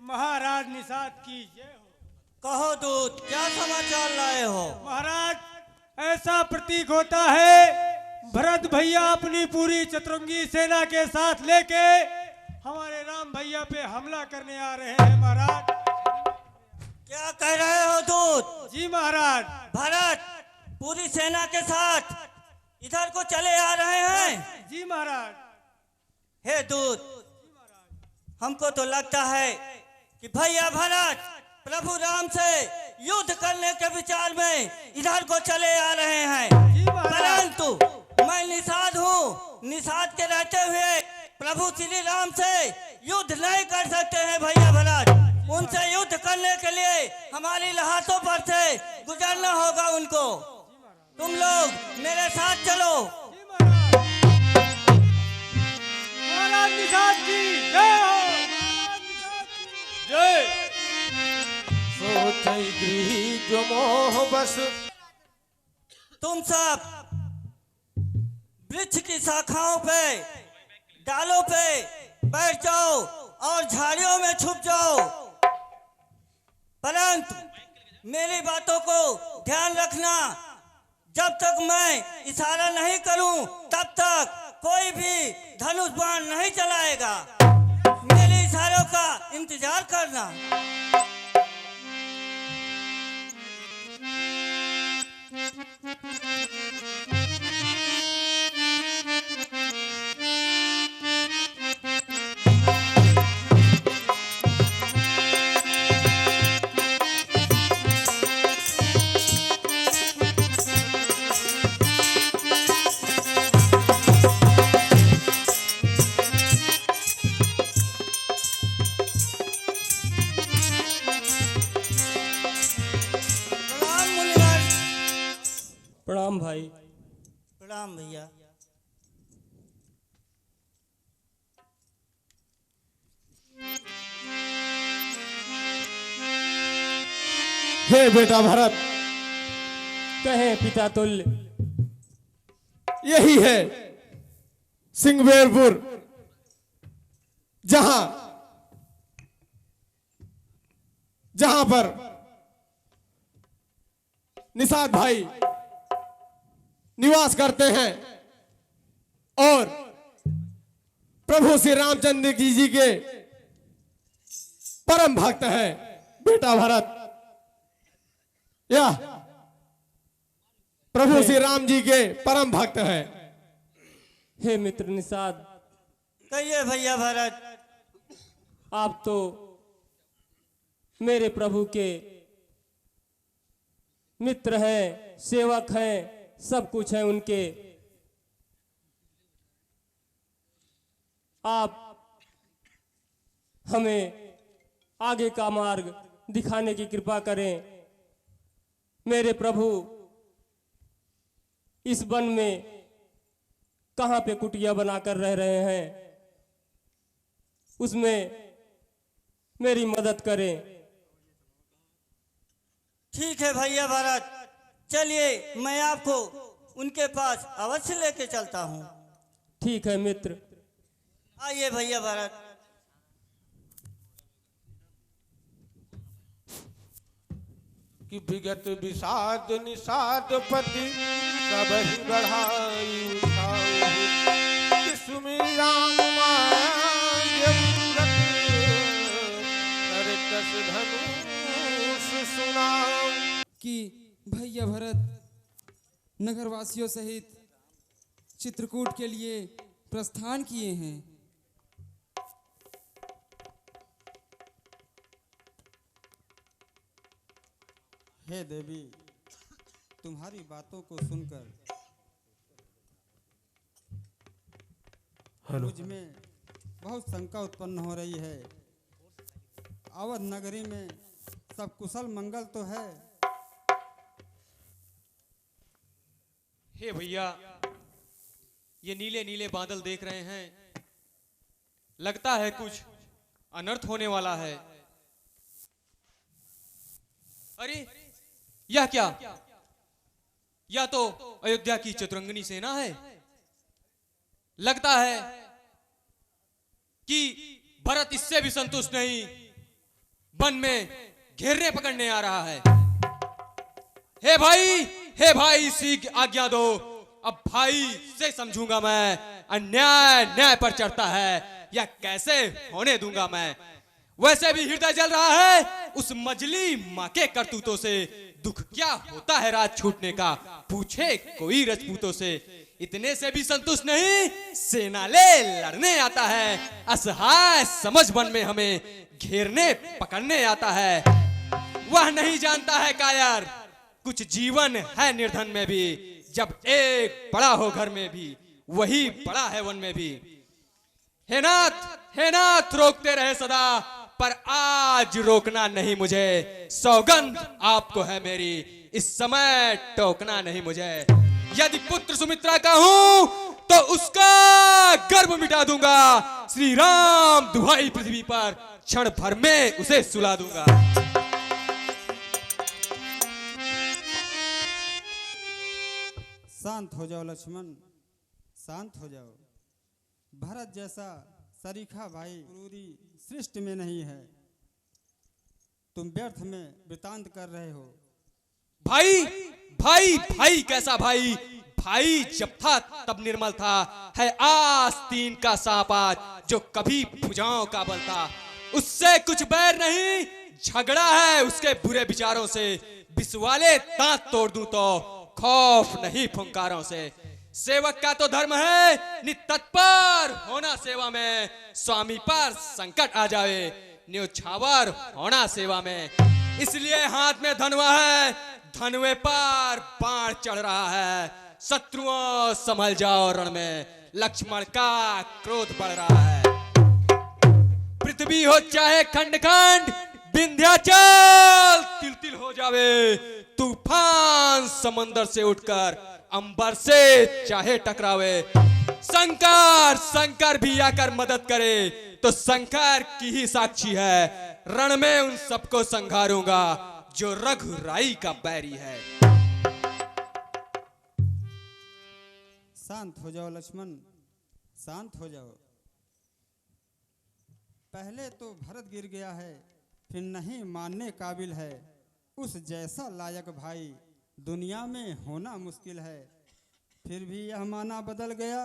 महाराज निषाद की जय हो। कहो दूत, क्या समाचार लाए हो? महाराज, ऐसा प्रतीक होता है भरत भैया अपनी पूरी चतुरंगी सेना के साथ लेके हमारे राम भैया पे हमला करने आ रहे हैं महाराज। क्या कह रहे हो दूत? जी महाराज। भरत पूरी सेना के साथ इधर को चले आ रहे हैं? जी महाराज। हे दूत, हमको तो लगता है कि भैया भरत प्रभु राम से युद्ध करने के विचार में इधर को चले आ रहे हैं, परंतु मैं निषाद हूँ। निषाद के रहते हुए प्रभु श्री राम से युद्ध नहीं कर सकते हैं भैया भरत। उनसे युद्ध करने के लिए हमारी लहासों पर से गुजरना होगा उनको। तुम लोग मेरे साथ चलो। महाराज निषाद की जय हो। जय। सोचै गृह जो मोह बस। तुम सब वृक्ष की शाखाओं पे, डालों पे बैठ जाओ और झाड़ियों में छुप जाओ, परंतु मेरी बातों को ध्यान रखना। जब तक मैं इशारा नहीं करूं तब तक कोई भी धनुष बाण नहीं चलाएगा। मेरे इशारों का इंतजार करना। प्रणाम भाई। प्रणाम भैया। हे बेटा भरत, कहे पिता तुल्य। यही है सिंहवेरपुर, जहां पर निषाद भाई निवास करते हैं और प्रभु श्री रामचंद्र जी के परम भक्त हैं बेटा भरत। यह प्रभु श्री राम जी के परम भक्त हैं। हे मित्र निषाद। कहिए भैया भरत। आप तो मेरे प्रभु के मित्र हैं, सेवक हैं, सब कुछ है उनके। आप हमें आगे का मार्ग दिखाने की कृपा करें। मेरे प्रभु इस वन में कहाँ पे कुटिया बनाकर रह रहे हैं, उसमें मेरी मदद करें। ठीक है भैया भरत, चलिए मैं आपको उनके पास अवश्य लेके चलता हूँ। ठीक है मित्र। आइए भैया भरत। कि विगत विषाद निषाद पति सब ही बढ़ाई उठाऊ। कि सुमिर राम मांगे व्रत, कर कस धनुष सुनाऊ। कि भैया भरत नगरवासियों सहित चित्रकूट के लिए प्रस्थान किए हैं। हे देवी, तुम्हारी बातों को सुनकर मुझ में बहुत शंका उत्पन्न हो रही है। अवध नगरी में सब कुशल मंगल तो है। हे भैया, ये नीले नीले बादल देख रहे हैं, लगता है कुछ अनर्थ होने वाला है। अरे यह क्या? यह तो अयोध्या की चतुरंगिनी सेना है। लगता है कि भरत इससे भी संतुष्ट नहीं, वन में घेरने पकड़ने आ रहा है। हे भाई इसी की आज्ञा दो। अब भाई से समझूंगा मैं। अन्याय न्याय पर चढ़ता है, या कैसे होने दूंगा मैं। वैसे भी हृदय जल रहा है उस मजली माँ के करतूतों से। दुख क्या होता है राज छूटने का, पूछे कोई रजपूतों से। इतने से भी संतुष्ट नहीं, सेना ले लड़ने आता है। असहाय समझ वन में हमें घेरने पकड़ने आता है। वह नहीं जानता है कायर, कुछ जीवन है निर्धन में भी। जब एक बड़ा हो घर में भी, वही बड़ा है वन में भी। हे नाथ रोकते रहे सदा, पर आज रोकना नहीं मुझे। सौगंध आपको है मेरी, इस समय टोकना नहीं मुझे। यदि पुत्र सुमित्रा का हूं तो उसका गर्व मिटा दूंगा। श्री राम दुहाई पृथ्वी पर, क्षण भर में उसे सुला दूंगा। शांत हो जाओ लक्ष्मण, शांत हो जाओ। भरत जैसा सरीखा भाई क्रूरी सृष्टि में नहीं है। तुम व्यर्थ में वृतांत कर रहे हो। भाई कैसा भाई? भाई जब था तब निर्मल था, है आस्तीन का सांप आज, जो कभी भुजाओं का बल था। उससे कुछ बैर नहीं, झगड़ा है उसके बुरे विचारों से। बिस्वाले दांत तोड़ दूं तो खौफ नहीं फुंकारों से। सेवक का तो धर्म है नितत्पर होना सेवा में। स्वामी पर संकट आ जाए, न्योछावर होना सेवा में। इसलिए हाथ में धनवा है, धनवे पर बाण चढ़ रहा है। शत्रुओं संभल जाओ रण में, लक्ष्मण का क्रोध बढ़ रहा है। पृथ्वी हो चाहे खंड खंड, विंध्याचल तिल तिल हो जावे। तूफान समंदर से उठकर अंबर से चाहे टकरावे। शंकर भी आकर मदद करे तो शंकर की ही साक्षी है। रण में उन सबको संघारूंगा जो रघुराई का बैरी है। शांत हो जाओ लक्ष्मण, शांत हो जाओ। पहले तो भरत गिर गया है, फिर नहीं मानने काबिल है। उस जैसा लायक भाई दुनिया में होना मुश्किल है। फिर भी यह माना बदल गया,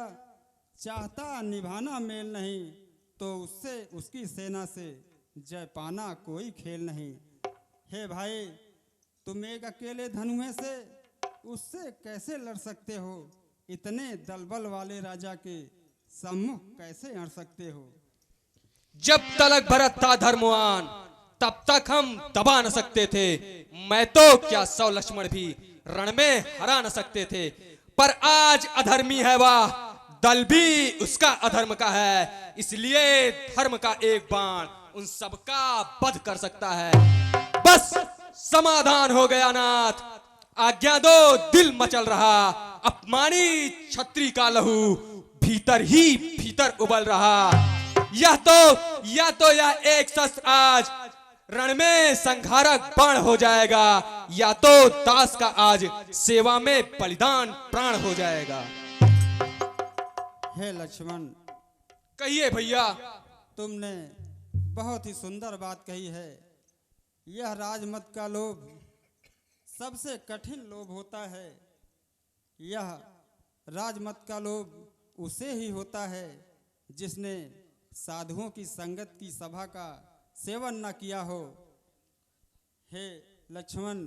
चाहता निभाना मेल नहीं। तो उससे उसकी सेना से जय पाना कोई खेल नहीं। हे भाई, तुम एक अकेले धनुए से उससे कैसे लड़ सकते हो? इतने दलबल वाले राजा के सम्मुख कैसे अड़ सकते हो? जब तलक भरत था धर्मवान, तब तक हम दबा न सकते थे। मैं तो क्या 100 लक्ष्मण भी रण में हरा न सकते थे। पर आज अधर्मी है वह, दल भी उसका अधर्म का है। इसलिए धर्म का एक बाण उन सबका वध कर सकता है। बस समाधान हो गया नाथ, आज्ञा दो, दिल मचल रहा। अपमानी छत्री का लहू भीतर ही भीतर उबल रहा। यह तो यह एक शस्त्र आज रण में संघारक बाण हो जाएगा, या तो दास का आज सेवा में बलिदान प्राण हो जाएगा। हे लक्ष्मण, कहिए भैया। तुमने बहुत ही सुंदर बात कही है। यह राजमत का लोभ सबसे कठिन लोभ होता है। यह राजमत का लोभ उसे ही होता है जिसने साधुओं की संगत की सभा का सेवन न किया हो। हे लक्ष्मण,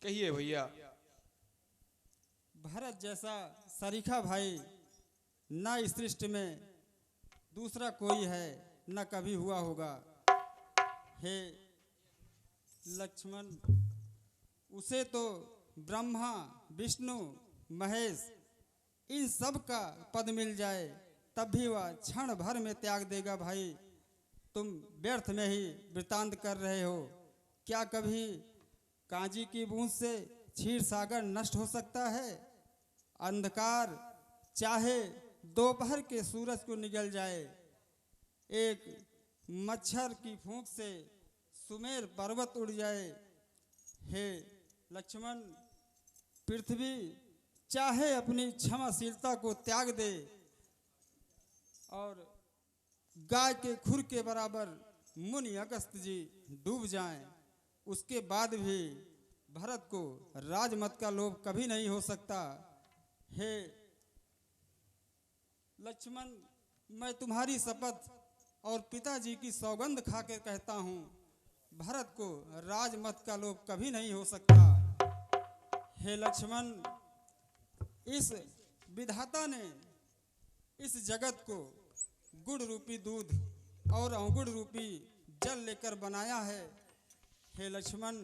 कहिए भैया। भरत जैसा सरीखा भाई न इस सृष्टि में दूसरा कोई है, न कभी हुआ होगा। हे लक्ष्मण, उसे तो ब्रह्मा विष्णु महेश इन सब का पद मिल जाए तब भी वह क्षण भर में त्याग देगा। भाई तुम व्यर्थ में ही वृतांत कर रहे हो। क्या कभी कांजी की बूंद से क्षीर सागर नष्ट हो सकता है? अंधकार चाहे दोपहर के सूरज को निगल जाए, एक मच्छर की फूंक से सुमेर पर्वत उड़ जाए। हे लक्ष्मण, पृथ्वी चाहे अपनी क्षमाशीलता को त्याग दे और गाय के खुर के बराबर मुनि अगस्त जी डूब जाएं, उसके बाद भी भरत को राजमत का लोभ कभी नहीं हो सकता। हे लक्ष्मण, मैं तुम्हारी शपथ और पिताजी की सौगंध खाकर कहता हूँ, भरत को राजमत का लोभ कभी नहीं हो सकता। हे लक्ष्मण, इस विधाता ने इस जगत को गुड़ रूपी दूध और अवगुड़ रूपी जल लेकर बनाया है। हे लक्ष्मण,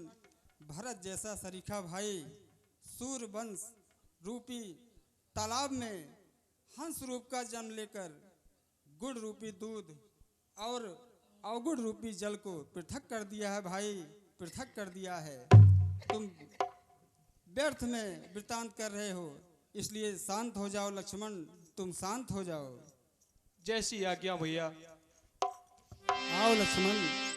भरत जैसा सरीखा भाई सूर्यवंश रूपी तालाब में हंस रूप का जन्म लेकर गुड़ रूपी दूध और अवगुड़ रूपी जल को पृथक कर दिया है। भाई पृथक कर दिया है। तुम व्यर्थ में वृतांत कर रहे हो, इसलिए शांत हो जाओ लक्ष्मण, तुम शांत हो जाओ। जैसी आज्ञा भैया। आओ लक्ष्मण।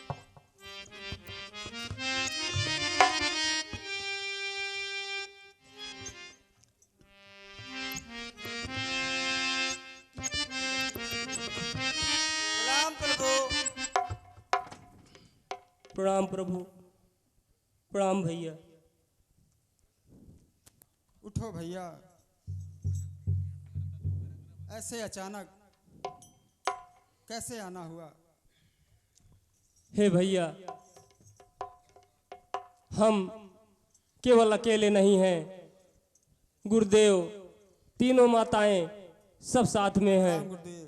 प्रणाम प्रभु। प्रणाम भैया। उठो भैया, ऐसे अचानक कैसे आना हुआ? हे भैया, हम केवल अकेले नहीं हैं, गुरुदेव तीनों माताएं सब साथ में हैं। गुरुदेव,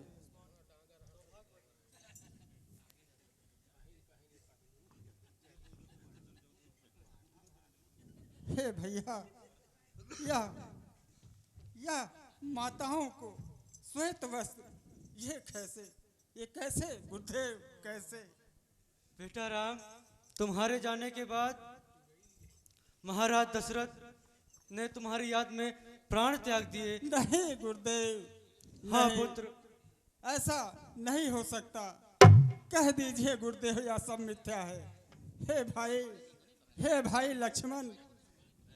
हे भैया, या माताओं को श्वेत वस्त्र, ये कैसे गुरुदेव, कैसे? बेटा राम, तुम्हारे जाने के बाद महाराज दशरथ ने तुम्हारी याद में प्राण त्याग दिए। नहीं गुरुदेव, हाँ नहीं, पुत्र, ऐसा नहीं हो सकता। कह दीजिए गुरुदेव, यह सब मिथ्या है। हे भाई लक्ष्मण,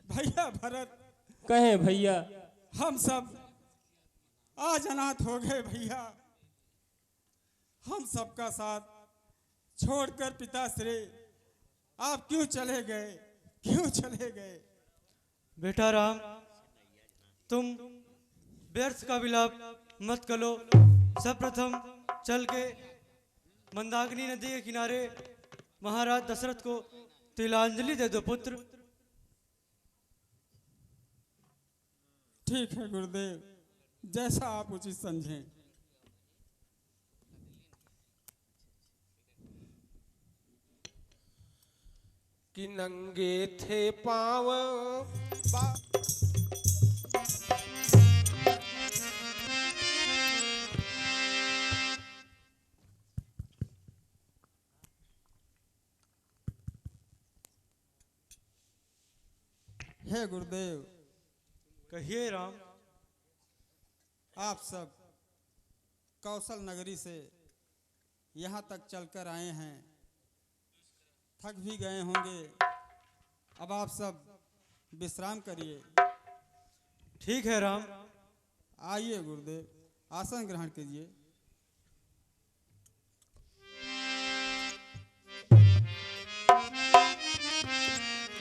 भैया भरत, कहें भैया। हम सब आज अनाथ हो गए भैया। हम सबका साथ छोड़कर पिताश्री आप क्यों चले गए, क्यों चले गए? बेटा राम, तुम व्यर्थ का विलाप मत करो। सर्वप्रथम चल के मंदाकिनी नदी के किनारे महाराज दशरथ को तिलांजलि दे दो पुत्र। ठीक है गुरुदेव, जैसा आप उचित समझें। कि नंगे थे पाँव हे गुरुदेव, कहिए राम। आप सब कौशल नगरी से यहाँ तक चलकर आए हैं, थक भी गए होंगे। अब आप सब विश्राम करिए। ठीक है राम। आइए गुरुदेव, आसन ग्रहण कीजिए।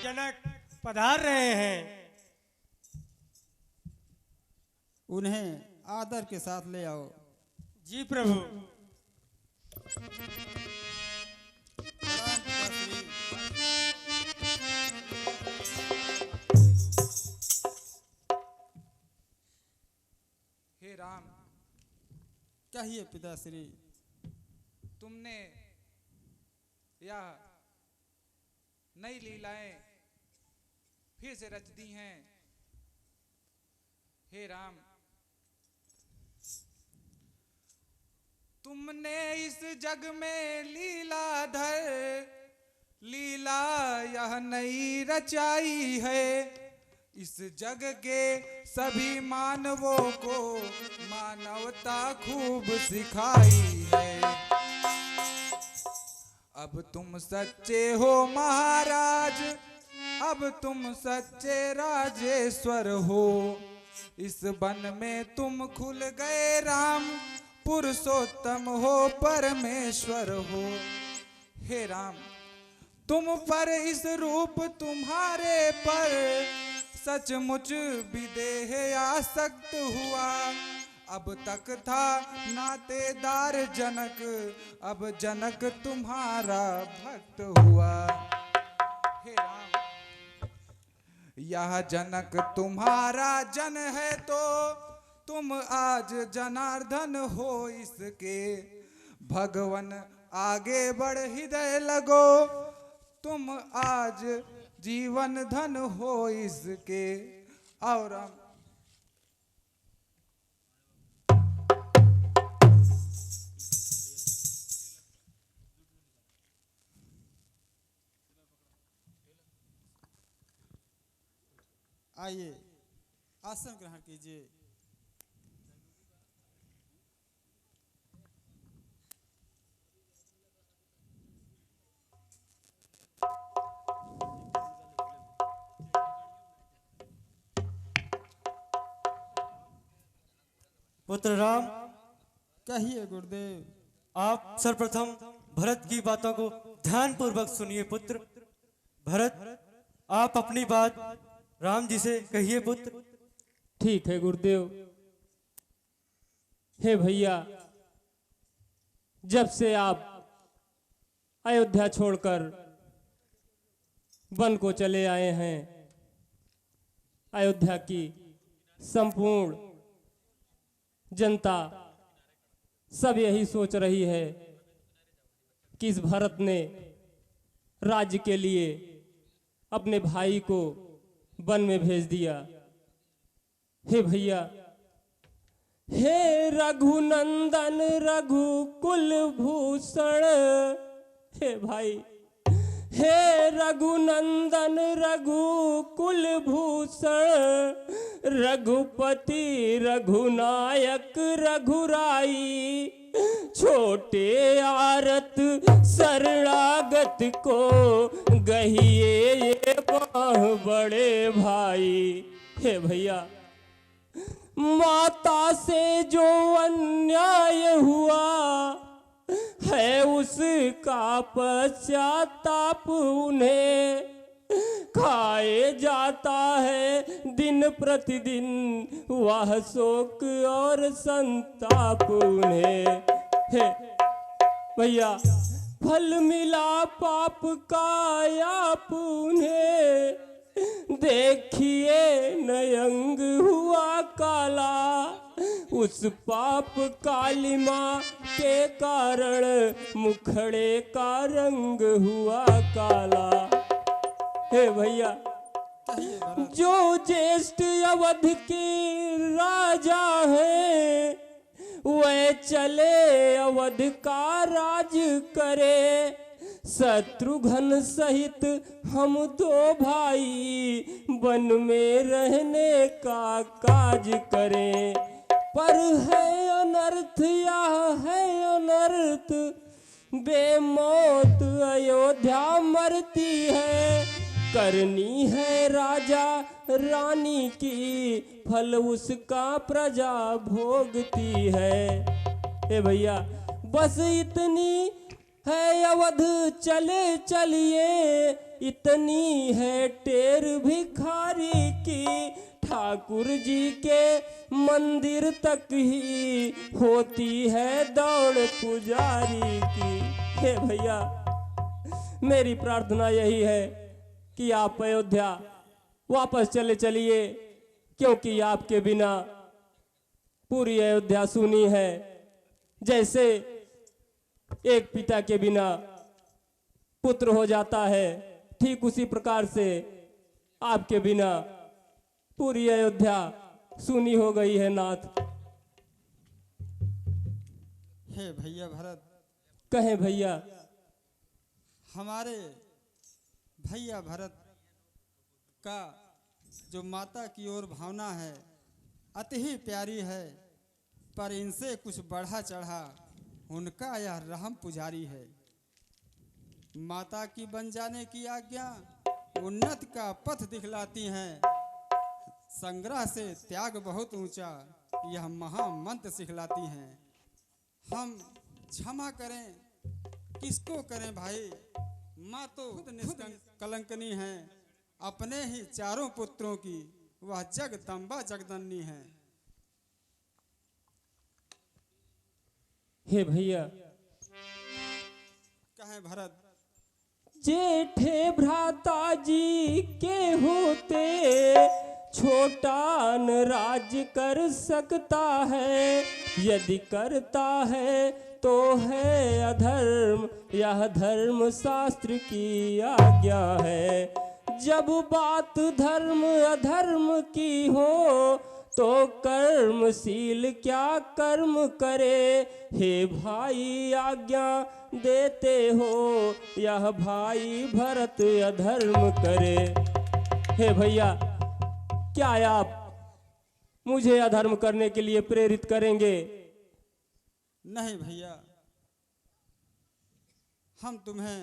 जनक पधार रहे हैं। उन्हें आदर के साथ ले आओ। जी प्रभु। कहिए पिताश्री। तुमने यह नई लीलाएं फिर से रच दी हैं। हे राम, तुमने इस जग में लीला यह नई रचाई है। इस जग के सभी मानवों को मानवता खूब सिखाई है। अब तुम सच्चे हो महाराज, अब तुम सच्चे राजेश्वर हो। इस वन में तुम खुल गए राम, पुरुषोत्तम हो परमेश्वर हो। हे राम, तुम पर इस रूप तुम्हारे पर सचमुच विदेह आसक्त हुआ। अब तक था नातेदार जनक, अब जनक तुम्हारा भक्त हुआ। हे राम, यह जनक तुम्हारा जन है तो तुम आज जनार्दन हो इसके। भगवन आगे बढ़ हृदय लगो, तुम आज जीवन धन हो इसके। और आइए आसन ग्रहण कीजिए। पुत्र राम, कहिए गुरुदेव। आप सर्वप्रथम भरत की बातों को ध्यान पूर्वक सुनिए पुत्र। भरत, आप अपनी बात राम जी से कहिए पुत्र। ठीक है गुरुदेव। हे भैया, जब से आप अयोध्या छोड़कर वन को चले आए हैं, अयोध्या की संपूर्ण जनता सब यही सोच रही है कि इस भरत ने राज्य के लिए अपने भाई को वन में भेज दिया। हे भैया, हे रघुनंदन रघुकुल भूषण, हे भाई, हे रघुनंदन रघुकुल भूषण, रघुपति रघुनायक रघुराई, छोटे आरत शरणागत को गहिए ये बाह बड़े भाई। हे भैया, माता से जो अन्याय हुआ है उसका पश्चाताप उन्हें खाए जाता है दिन प्रतिदिन, वह शोक और संताप उन्हें। हे भैया, फल मिला पाप का आप उन्हें, देखिए नयंग हुआ काला, उस पाप कालिमा के कारण मुखड़े का रंग हुआ काला। हे भैया, जो ज्येष्ठ अवध के राजा हैं, वह चले अवध का राज करे, शत्रुघ्न सहित हम दो भाई वन में रहने का काज करें। पर है अनर्थ, यह है अनर्थ, बेमौत अयोध्या मरती है, करनी है राजा रानी की, फल उसका प्रजा भोगती है। ए भैया, बस इतनी है अवध चले चलिए, इतनी है टेर भिखारी की, ठाकुर जी के मंदिर तक ही होती है दौड़ पुजारी की। हे भैया, मेरी प्रार्थना यही है कि आप अयोध्या वापस चले चलिए, क्योंकि आपके बिना पूरी अयोध्या सुनी है। जैसे एक पिता के बिना पुत्र हो जाता है, ठीक उसी प्रकार से आपके बिना पूरी अयोध्या सूनी हो गई है नाथ। हे भैया भरत, कहे भैया। हमारे भैया भरत का जो माता की ओर भावना है अति ही प्यारी है, पर इनसे कुछ बढ़ा चढ़ा उनका यह रहम पुजारी है। माता की बन जाने की आज्ञा उन्नत का पथ दिखलाती हैं, संग्रह से त्याग बहुत ऊंचा यह महामंत्र सिखलाती हैं। हम क्षमा करें किसको करें भाई, माँ तो खुद निष्कलंकनी है, अपने ही चारों पुत्रों की वह जगदम्बा जगदन्नी है। हे भैया। कहें भरत। जेठे भ्राता जी के होते छोटा न राज कर सकता है, यदि करता है तो है अधर्म, यह धर्म शास्त्र की आज्ञा है। जब बात धर्म अधर्म की हो तो कर्मशील क्या कर्म करे, हे भाई आज्ञा देते हो यह भाई भरत अधर्म करे। हे भैया, क्या आप मुझे अधर्म करने के लिए प्रेरित करेंगे? नहीं भैया, हम तुम्हें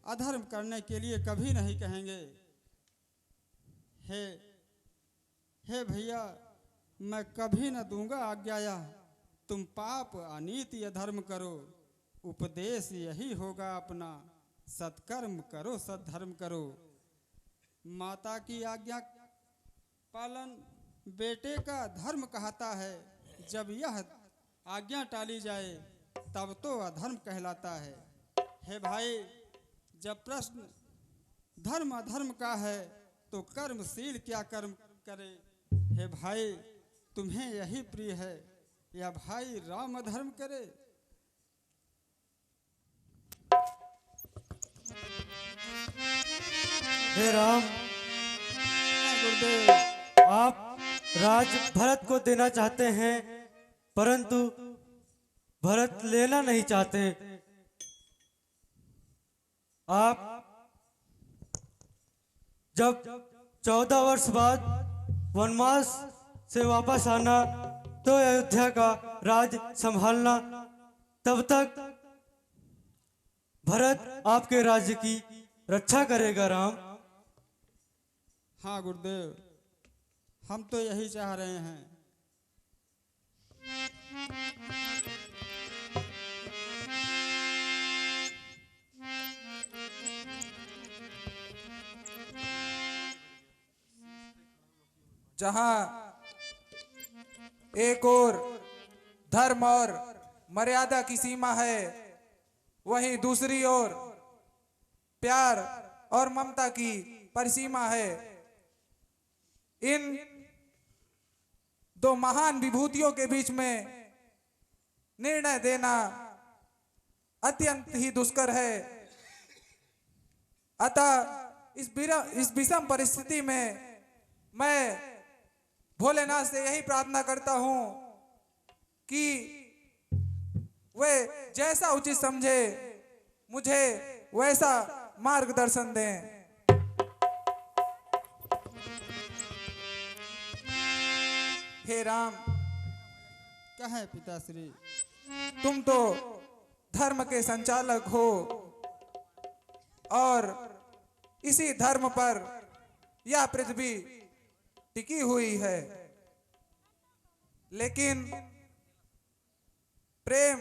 अधर्म करने के लिए कभी नहीं कहेंगे। हे भैया, मैं कभी न दूंगा आज्ञा तुम पाप अनीति अधर्म करो, उपदेश यही होगा अपना, सत्कर्म करो सद्धर्म करो। माता की आज्ञा पालन बेटे का धर्म कहता है, जब यह आज्ञा टाली जाए तब तो अधर्म कहलाता है। हे भाई, जब प्रश्न धर्म अधर्म का है तो कर्मशील क्या कर्म करे। हे भाई, तुम्हें यही प्रिय है या भाई राम अधर्म करे। हे राम, गुरुदेव, आप राज भरत को देना चाहते हैं, परंतु भरत लेना नहीं चाहते। आप जब 14 वर्ष बाद वनवास से वापस आना तो अयोध्या का राज संभालना, तब तक भरत आपके राज्य की रक्षा करेगा। राम। हाँ गुरुदेव, हम तो यही चाह रहे हैं। जहां एक और धर्म और मर्यादा की सीमा है, वहीं दूसरी ओर प्यार और ममता की परिसीमा है। इन दो महान विभूतियों के बीच में निर्णय देना अत्यंत ही दुष्कर है। अतः इस विषम परिस्थिति में मैं भोलेनाथ से यही प्रार्थना करता हूं कि वे जैसा उचित समझे मुझे वैसा मार्गदर्शन दें। हे राम। कहें पिताश्री। तुम तो धर्म के संचालक हो और इसी धर्म पर यह पृथ्वी टिकी हुई है, लेकिन प्रेम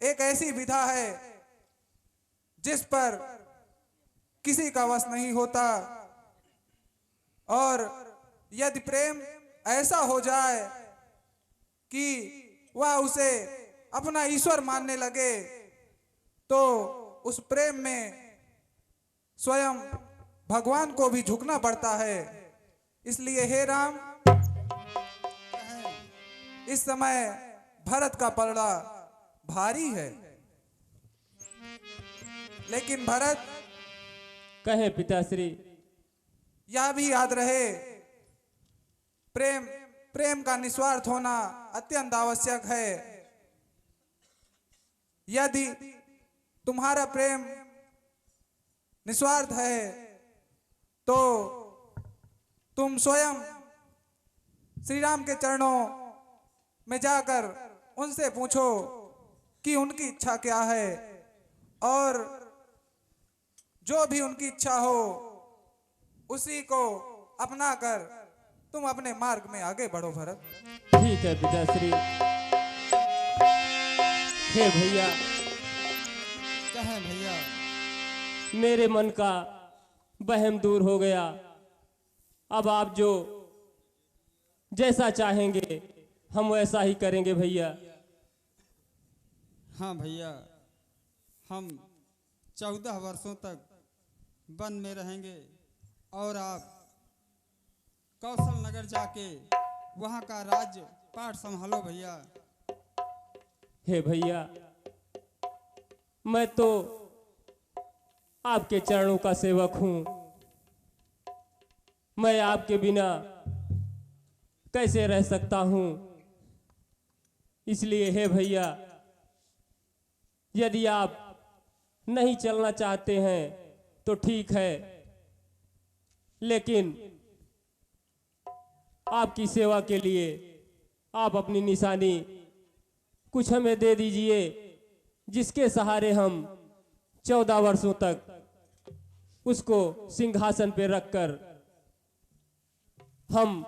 एक ऐसी विधा है जिस पर किसी का वश नहीं होता, और यदि प्रेम ऐसा हो जाए कि वह उसे अपना ईश्वर मानने लगे तो उस प्रेम में स्वयं भगवान को भी झुकना पड़ता है। इसलिए हे राम, इस समय भरत का पलड़ा भारी है। लेकिन भरत, कहे पिताश्री। यह भी याद रहे, प्रेम प्रेम का निस्वार्थ होना अत्यंत आवश्यक है। यदि तुम्हारा प्रेम निस्वार्थ है तो तुम स्वयं श्री राम के चरणों में जाकर उनसे पूछो कि उनकी इच्छा क्या है, और जो भी उनकी इच्छा हो उसी को अपनाकर तुम अपने मार्ग में आगे बढ़ो भरत। ठीक है पिताश्री। हे भैया, कहे भैया। मेरे मन का वहम दूर हो गया। अब आप जो जैसा चाहेंगे हम वैसा ही करेंगे भैया। हाँ भैया, हम 14 वर्षों तक वन में रहेंगे और आप कौशल नगर जाके वहाँ का राज्य पाठ संभालो भैया। हे भैया, मैं तो आपके चरणों का सेवक हूँ। मैं आपके बिना कैसे रह सकता हूँ। इसलिए हे भैया, यदि आप नहीं चलना चाहते हैं तो ठीक है, लेकिन आपकी सेवा के लिए आप अपनी निशानी कुछ हमें दे दीजिए, जिसके सहारे हम 14 वर्षों तक उसको सिंहासन पर रखकर हम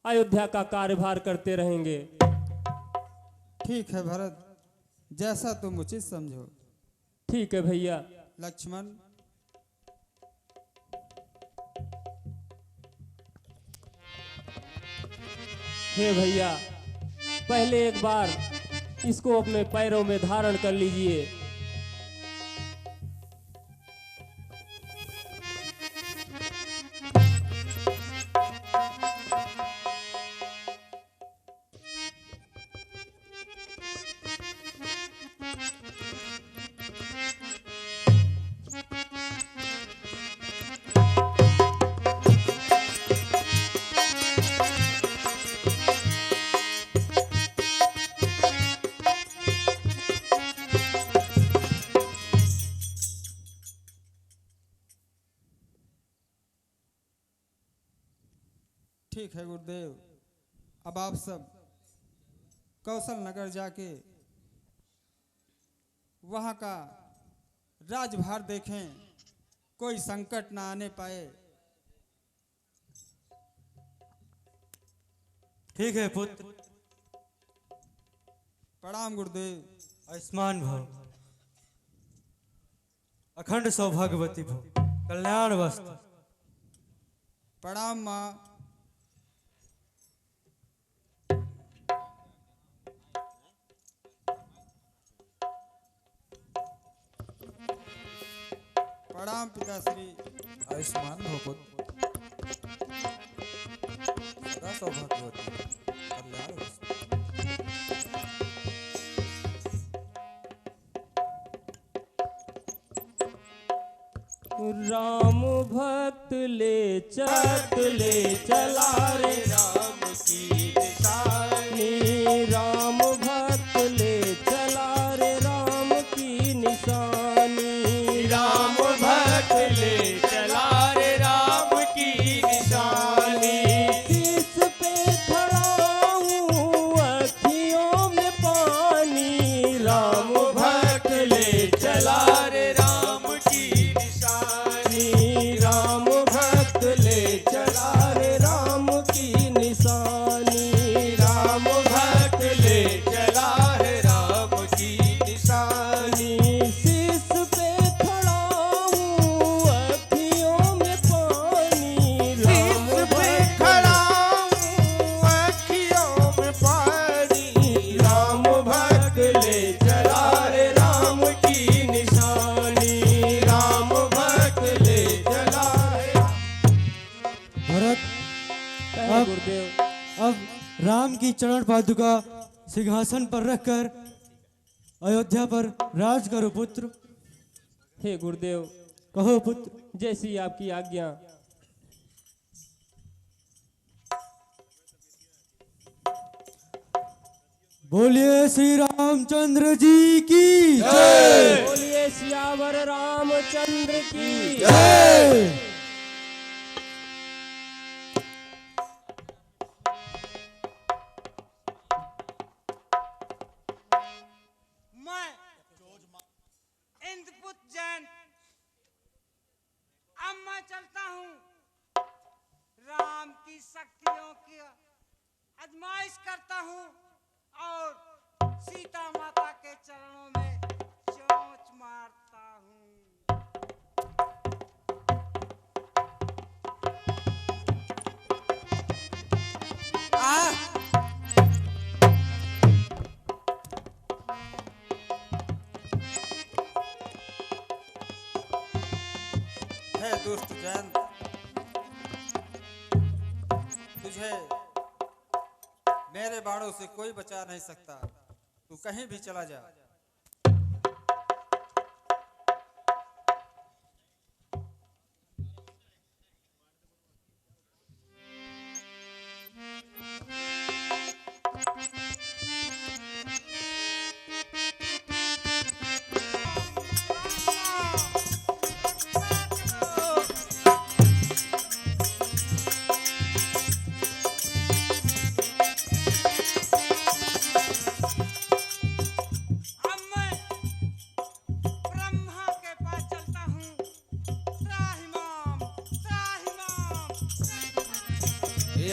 अयोध्या का कार्यभार करते रहेंगे। ठीक है भरत, जैसा तुम उचित समझो। ठीक है भैया। लक्ष्मण, हे भैया, पहले एक बार इसको अपने पैरों में धारण कर लीजिए। ठीक है गुरुदेव, अब आप सब कौशल नगर जाके वहाँ का राजभार देखें, कोई संकट ना आने पाए। ठीक है पुत्र। प्रणाम गुरुदेव। आयुष्मान भव, अखंड सौभाग्यवती भव, कल्याण वस्तु। प्रणाम माँ। प्रणाम पिताश्री। आयुष्मान भव पुत्र, सदा सौभाग्यवती, कल्याण वस्तु। राम भक्त ले चला रे राम की निशानी। राम भक्त ले चला रे राम की निशानी। राम भक्त ले चला रे राम की निशानी। किस पे खड़ा हूँ अखियों में पानी। राम भक्त ले चला रे राम की निशानी। राम भक्त ले चला रे राम की निशानी। राम भक्त ले चला रे राम की निशानी। शीश पे खड़ा हूँ अखियों में पानी। राम भक्त खड़ा हूँ अखियों में पानी। राम भक्त ले चला रे राम की निशानी। राम भक्त ले चला रे। भरत, कहे गुरुदेव। अब राम की चरण पादुका सिंहासन पर रखकर अयोध्या पर राज करो पुत्र। हे गुरुदेव, कहो पुत्र। जैसी आपकी आज्ञा। बोलिए श्री रामचंद्र जी की जय। बोलिए सियावर रामचंद्र की जय। मैं इंद्रपुत्र जैन अब मैं चलता हूँ, राम की शक्तियों की आजमाइश करता हूँ और सीता माता के चरणों में चोंच मारता हूँ। हे दुष्ट जैन, तुझे मेरे बाणों से कोई बचा नहीं सकता। तू कहीं भी चला जा।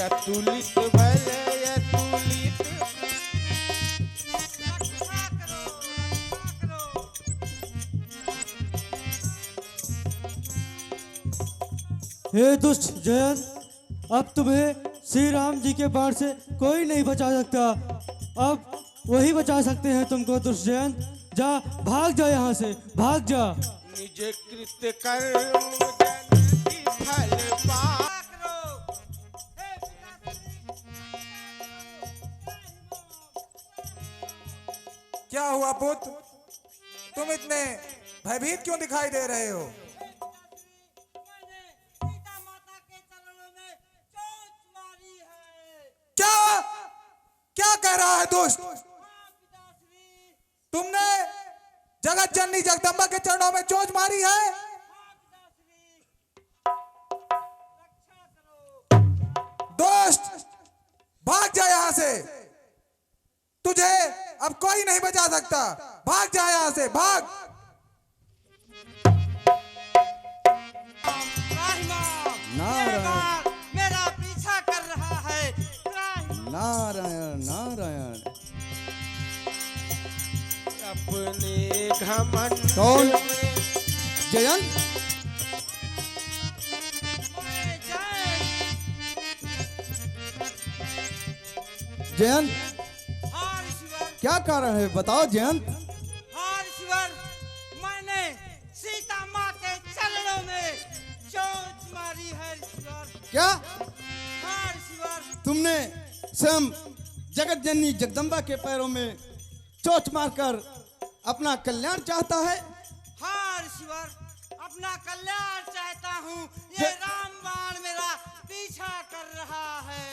अतुलित भले अतुलित हे दुष्ट जयंत, अब तुम्हें श्री राम जी के बाण से कोई नहीं बचा सकता। अब वही बचा सकते हैं तुमको। दुष्ट जयंत, जा, भाग जा यहाँ से, भाग जा। निज कृत कर्म जन की फल पा। क्या हुआ पुत्र, तुम इतने भयभीत क्यों दिखाई दे रहे हो? क्या क्या कह रहा है दुष्ट? तुमने जगत जननी जगदम्बा के चरणों में चोंच मारी है? दुष्ट, भाग जा यहाँ से। तुझे अब कोई नहीं बचा सकता। भाग जा यहाँ से, भाग। नारायण, मेरा पीछा कर रहा है। नारायण नारायण। अपने घमंड कौन? जयंत? जयंत, क्या कारण है बताओ जयंत। हाँ ईश्वर, मैंने सीता माँ के चरणों में चोंच मारी है ईश्वर। क्या? हाँ ईश्वर। तुमने स्वयं जगत जननी जगदम्बा के पैरों में चोंच मारकर अपना कल्याण चाहता है? हाँ ईश्वर, अपना कल्याण चाहता हूँ। ये राम बाण मेरा पीछा कर रहा है।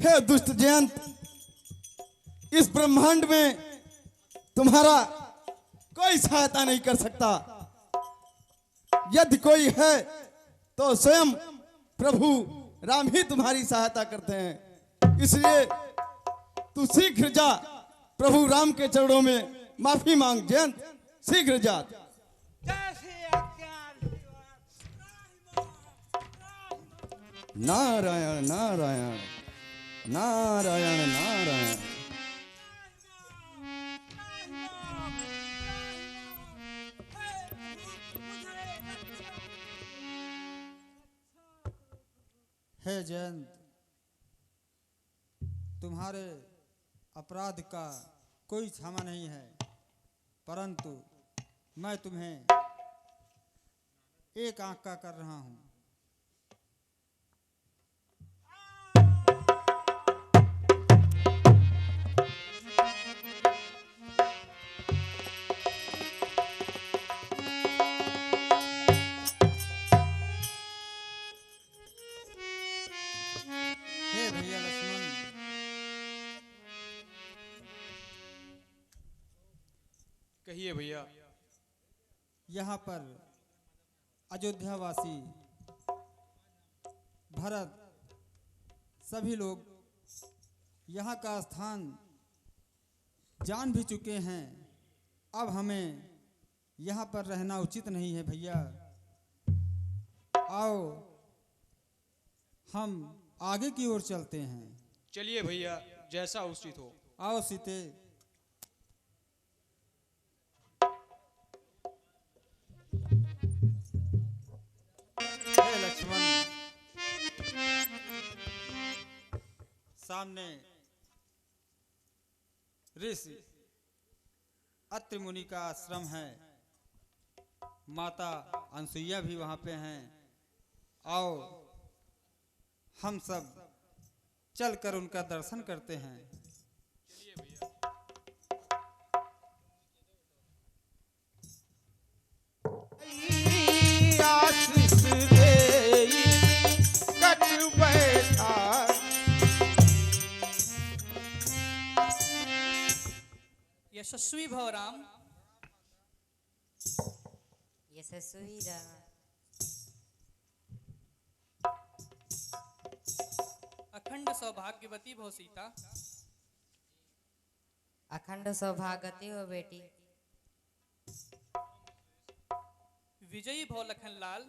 हे दुष्ट जयंत, इस ब्रह्मांड में तुम्हारा कोई सहायता नहीं कर सकता। यदि कोई है तो स्वयं प्रभु राम ही तुम्हारी सहायता करते हैं। इसलिए तू शीघ्र जा, प्रभु राम के चरणों में माफी मांग। जयंत, शीघ्र जा। नारायण नारायण नारायण नारायण। हे जयंत, तुम्हारे अपराध का कोई क्षमा नहीं है, परंतु मैं तुम्हें एक आंख का कर रहा हूं। हे भैया लक्ष्मण, कहिए भैया। यहाँ पर अयोध्यावासी भरत सभी लोग यहाँ का स्थान जान भी चुके हैं। अब हमें यहाँ पर रहना उचित नहीं है भैया। आओ हम आगे की ओर चलते हैं। चलिए भैया, जैसा उचित हो। आओ सीते। हे लक्ष्मण, सामने ऋषि अत्रि मुनि का आश्रम है। माता अनसुईया भी वहाँ पे हैं। आओ हम सब चलकर उनका दर्शन करते हैं। आशीष दे कट बैठा। यशस्वी भव राम। यशस्वी राम। अखंड सौभाग्यवती भव सीता। अखंड सौभाग्यवती हो बेटी। विजयी भव लखनलाल।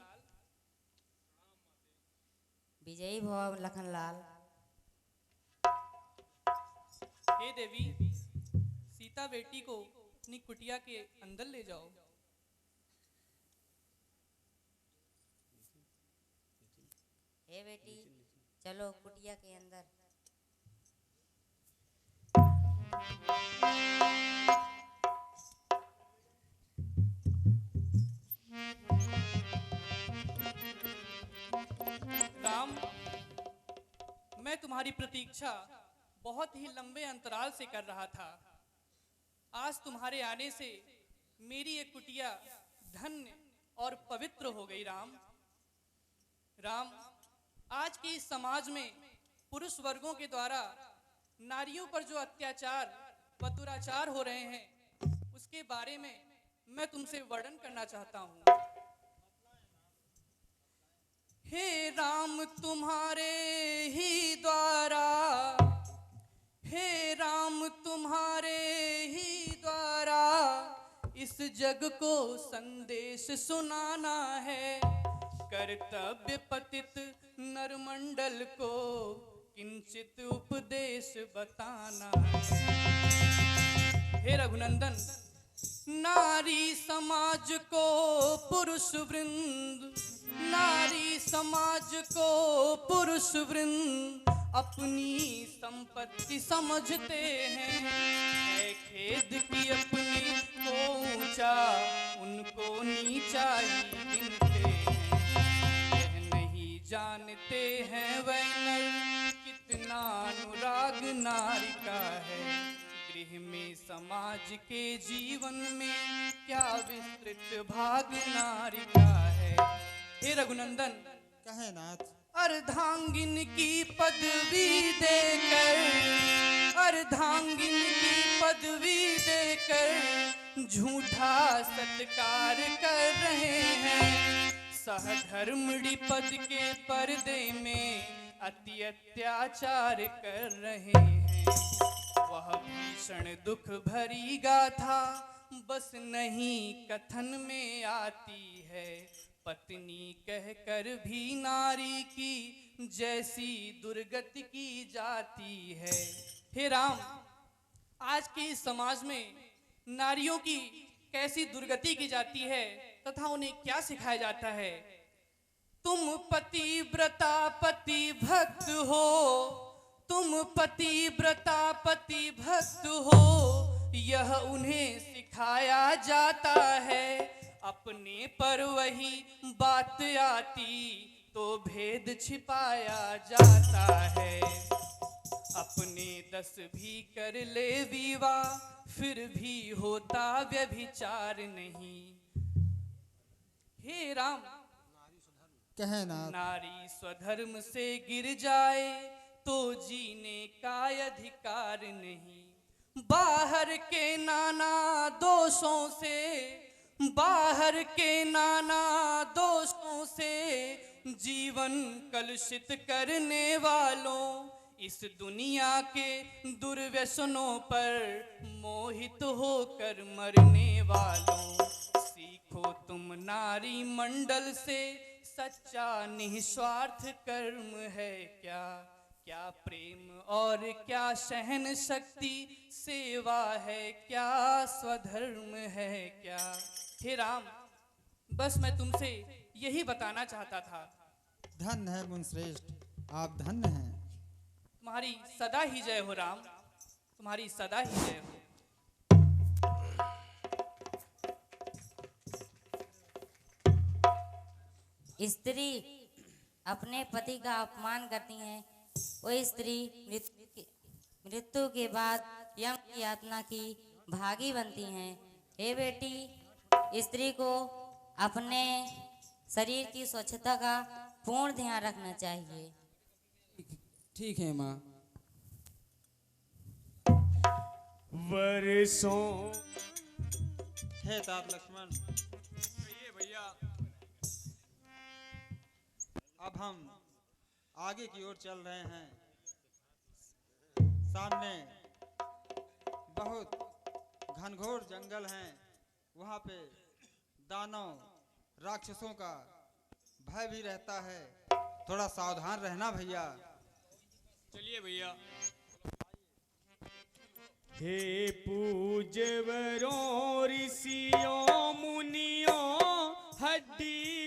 विजयी भव लखनलाल। हे देवी, सीता बेटी को अपनी कुटिया के अंदर ले जाओ। हे बेटी, चलो कुटिया के अंदर। राम, मैं तुम्हारी प्रतीक्षा बहुत ही लंबे अंतराल से कर रहा था। आज तुम्हारे आने से मेरी ये कुटिया धन्य और पवित्र हो गई। राम राम, आज के इस समाज में पुरुष वर्गों के द्वारा नारियों पर जो अत्याचार व दुराचार हो रहे हैं, उसके बारे में मैं तुमसे वर्णन करना चाहता हूँ। हे राम, तुम्हारे ही द्वारा, हे राम, तुम्हारे ही द्वारा इस जग को संदेश सुनाना है। कर्तव्य पतित नरमंडल को किंचित उपदेश बताना है। हे रघुनंदन, नारी समाज को पुरुष वृंद, नारी समाज को पुरुष वृंद अपनी संपत्ति समझते हैं। है खेद की अपनी को ऊंचा, उनको नीचा ही गिनते हैं। यह नहीं जानते हैं वह नर कितना अनुराग नारी का है। गृह में समाज के जीवन में क्या विस्तृत भाग नारी का है। हे रघुनंदन, कहे नाथ। अर्धांगिन की पदवी देकर, अर्धांगिन की पदवी देकर झूठा सत्कार कर रहे हैं। सहधर्मणी पद के पर्दे में अति अत्याचार कर रहे हैं। वह भीषण दुख भरी गाथा बस नहीं कथन में आती है। पत्नी कहकर भी नारी की जैसी दुर्गति की जाती है। हे राम, आज के इस समाज में नारियों की कैसी दुर्गति की जाती है तथा उन्हें क्या सिखाया जाता है। तुम पतिव्रता पति भक्त हो, तुम पतिव्रता पति भक्त हो, यह उन्हें सिखाया जाता है। अपने पर वही बात आती तो भेद छिपाया जाता है। अपने 10 भी कर ले विवाह, फिर भी होता व्यभिचार नहीं। हे राम, कहे नाथ। नारी स्वधर्म से गिर जाए तो जीने का अधिकार नहीं। बाहर के नाना दोषों से, बाहर के नाना दोषों से जीवन कलुषित करने वालों, इस दुनिया के दुर्व्यसनों पर मोहित होकर मरने वालों, सीखो तुम नारी मंडल से सच्चा निस्वार्थ कर्म है क्या। क्या प्रेम और क्या सहन शक्ति, सेवा है क्या, स्वधर्म है क्या। हे राम, बस मैं तुमसे यही बताना चाहता था। धन्य है मुनिश्रेष्ठ, आप धन्य हैं। तुम्हारी सदा ही जय हो राम, तुम्हारी सदा ही जय हो। स्त्री अपने पति का अपमान करती हैं, वो स्त्री मृत्यु के बाद यम की यातना की भागी बनती हैं। हे बेटी, स्त्री को अपने शरीर की स्वच्छता का पूर्ण ध्यान रखना चाहिए। ठीक है माँ। वर्षों हे तात लक्ष्मण, भैया अब हम आगे की ओर चल रहे हैं। सामने बहुत घनघोर जंगल हैं, वहाँ पे दानव राक्षसों का भय भी रहता है, थोड़ा सावधान रहना भैया। चलिए भैया। हे पूज्यवरों ऋषियों मुनियों, हड्डी